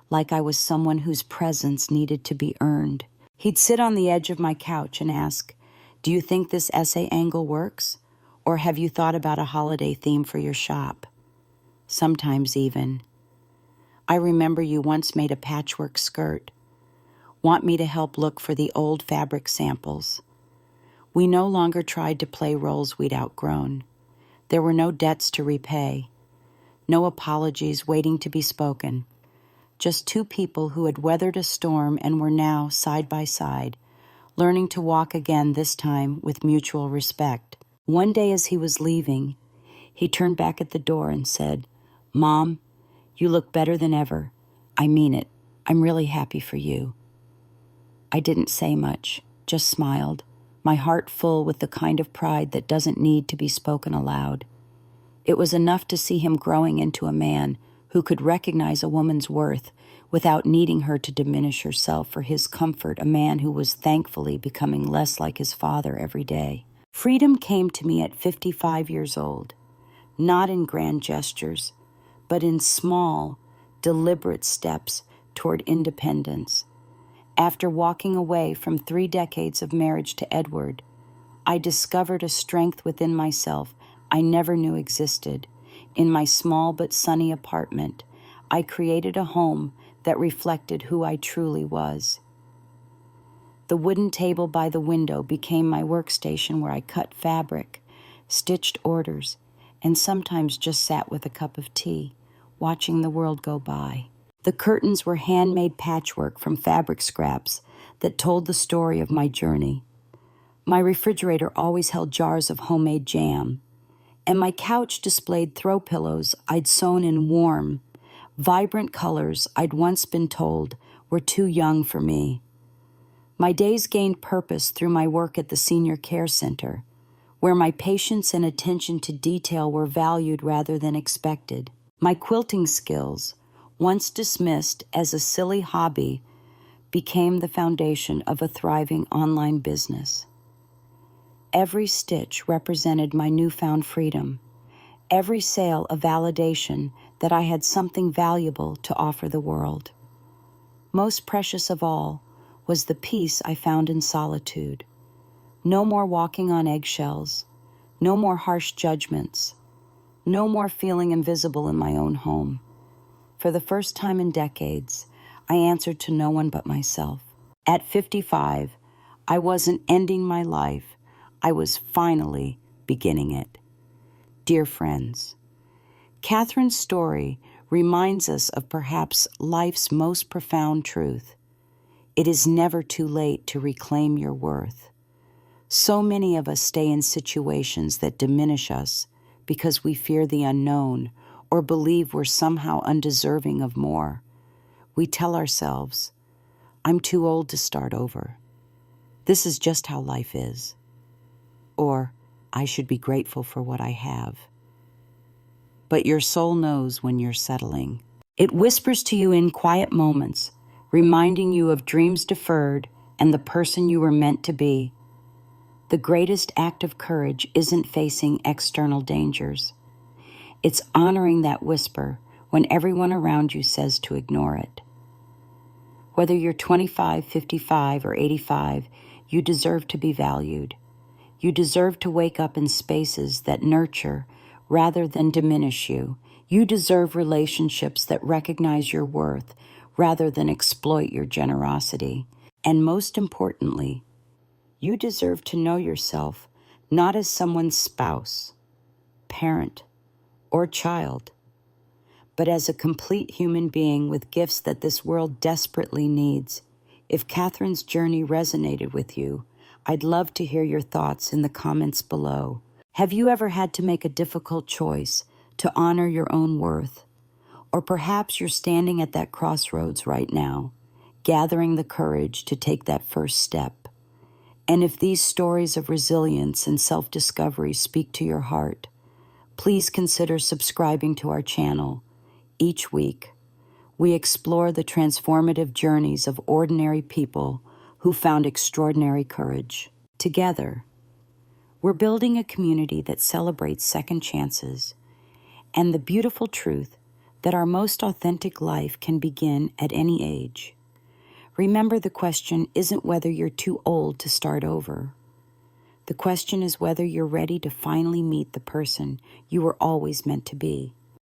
like I was someone whose presence needed to be earned. He'd sit on the edge of my couch and ask, "Do you think this essay angle works? Or have you thought about a holiday theme for your shop?" Sometimes even, "I remember you once made a patchwork skirt. Want me to help look for the old fabric samples?" We no longer tried to play roles we'd outgrown. There were no debts to repay, no apologies waiting to be spoken. Just two people who had weathered a storm and were now, side by side, learning to walk again, this time with mutual respect. One day as he was leaving, he turned back at the door and said, "Mom, you look better than ever. I mean it. I'm really happy for you." I didn't say much, just smiled, my heart full with the kind of pride that doesn't need to be spoken aloud. It was enough to see him growing into a man who could recognize a woman's worth without needing her to diminish herself for his comfort, a man who was thankfully becoming less like his father every day. Freedom came to me at 55 years old, not in grand gestures, but in small, deliberate steps toward independence. After walking away from 3 decades of marriage to Edward, I discovered a strength within myself I never knew existed. In my small but sunny apartment, I created a home that reflected who I truly was. The wooden table by the window became my workstation where I cut fabric, stitched orders, and sometimes just sat with a cup of tea, watching the world go by. The curtains were handmade patchwork from fabric scraps that told the story of my journey. My refrigerator always held jars of homemade jam, and my couch displayed throw pillows I'd sewn in warm, vibrant colors I'd once been told were too young for me. My days gained purpose through my work at the Senior Care Center, where my patience and attention to detail were valued rather than expected. My quilting skills, once dismissed as a silly hobby, became the foundation of a thriving online business. Every stitch represented my newfound freedom, every sale a validation that I had something valuable to offer the world. Most precious of all was the peace I found in solitude. No more walking on eggshells, no more harsh judgments, no more feeling invisible in my own home. For the first time in decades, I answered to no one but myself. At 55, I wasn't ending my life, I was finally beginning it. Dear friends, Catherine's story reminds us of perhaps life's most profound truth. It is never too late to reclaim your worth. So many of us stay in situations that diminish us because we fear the unknown or believe we're somehow undeserving of more. We tell ourselves, "I'm too old to start over. This is just how life is." Or, "I should be grateful for what I have." But your soul knows when you're settling. It whispers to you in quiet moments, reminding you of dreams deferred and the person you were meant to be. The greatest act of courage isn't facing external dangers. It's honoring that whisper when everyone around you says to ignore it. Whether you're 25, 55, or 85, you deserve to be valued. You deserve to wake up in spaces that nurture rather than diminish you. You deserve relationships that recognize your worth rather than exploit your generosity. And most importantly, you deserve to know yourself not as someone's spouse, parent, or child, but as a complete human being with gifts that this world desperately needs. If Catherine's journey resonated with you, I'd love to hear your thoughts in the comments below. Have you ever had to make a difficult choice to honor your own worth? Or perhaps you're standing at that crossroads right now, gathering the courage to take that first step. And if these stories of resilience and self-discovery speak to your heart, please consider subscribing to our channel. Each week, we explore the transformative journeys of ordinary people who found extraordinary courage. Together, we're building a community that celebrates second chances and the beautiful truth that our most authentic life can begin at any age. Remember, the question isn't whether you're too old to start over. The question is whether you're ready to finally meet the person you were always meant to be.